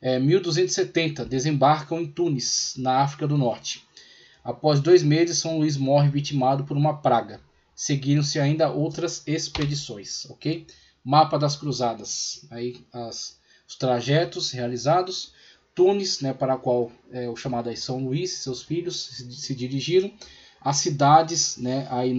1270, desembarcam em Tunis, na África do Norte. Após 2 meses, São Luís morre vitimado por uma praga. Seguiram-se ainda outras expedições. Ok? Mapa das cruzadas. Aí os trajetos realizados. Tunis, né, para a qual o chamado aí São Luís e seus filhos se dirigiram. As cidades, né, aí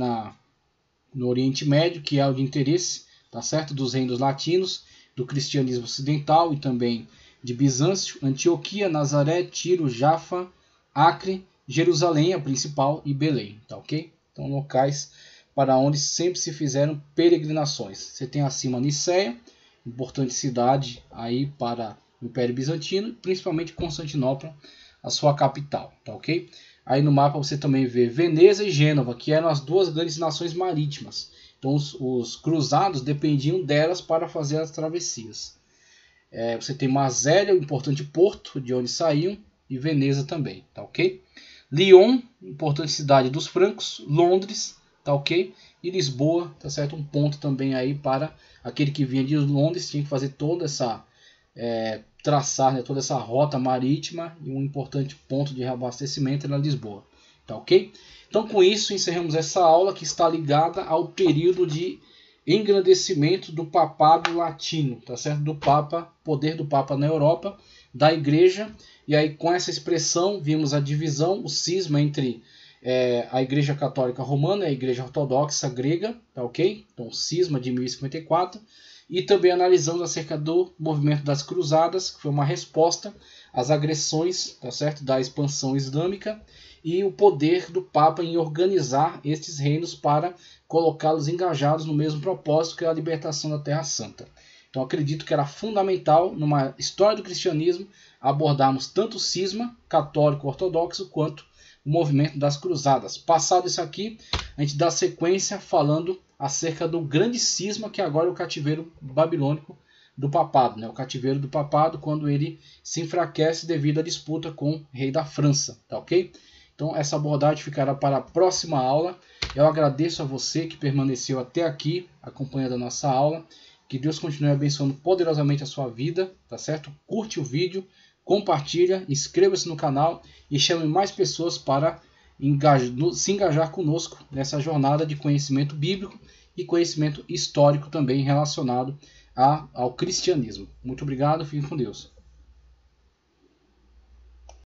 no Oriente Médio, que é o de interesse, tá certo? Dos reinos latinos, do cristianismo ocidental e também de Bizâncio, Antioquia, Nazaré, Tiro, Jafa, Acre, Jerusalém, a principal, e Belém, tá ok? Então locais para onde sempre se fizeram peregrinações. Você tem acima Nicéia, importante cidade aí para o Império Bizantino, principalmente Constantinopla, a sua capital, tá ok? Aí no mapa você também vê Veneza e Gênova, que eram as duas grandes nações marítimas. Então os cruzados dependiam delas para fazer as travessias. Você tem Marselha, o importante porto de onde saíam, e Veneza também, tá ok? Lyon, importante cidade dos francos, Londres, tá ok? E Lisboa, tá certo? Um ponto também aí para aquele que vinha de Londres, tinha que fazer toda essa traçar, né, toda essa rota marítima, e um importante ponto de reabastecimento era Lisboa, tá ok? Então com isso encerramos essa aula que está ligada ao período de engrandecimento do papado latino, tá certo? Do Papa, poder do Papa na Europa, da Igreja, e aí com essa expressão vimos a divisão, o cisma entre a Igreja Católica Romana e a Igreja Ortodoxa Grega, tá ok? Então cisma de 1054, e também analisamos acerca do movimento das Cruzadas, que foi uma resposta às agressões, tá certo? Da expansão islâmica, e o poder do Papa em organizar estes reinos para colocá-los engajados no mesmo propósito, que é a libertação da Terra Santa. Então acredito que era fundamental, numa história do cristianismo, abordarmos tanto o cisma católico ortodoxo quanto o movimento das cruzadas. Passado isso aqui, a gente dá sequência falando acerca do grande cisma, que agora é o cativeiro babilônico do papado, né? O cativeiro do papado, quando ele se enfraquece devido à disputa com o rei da França, tá ok? Então essa abordagem ficará para a próxima aula. Eu agradeço a você que permaneceu até aqui acompanhando a nossa aula. Que Deus continue abençoando poderosamente a sua vida, tá certo? Curte o vídeo, compartilha, inscreva-se no canal e chame mais pessoas para se engajar conosco nessa jornada de conhecimento bíblico e conhecimento histórico também relacionado ao cristianismo. Muito obrigado, fique com Deus.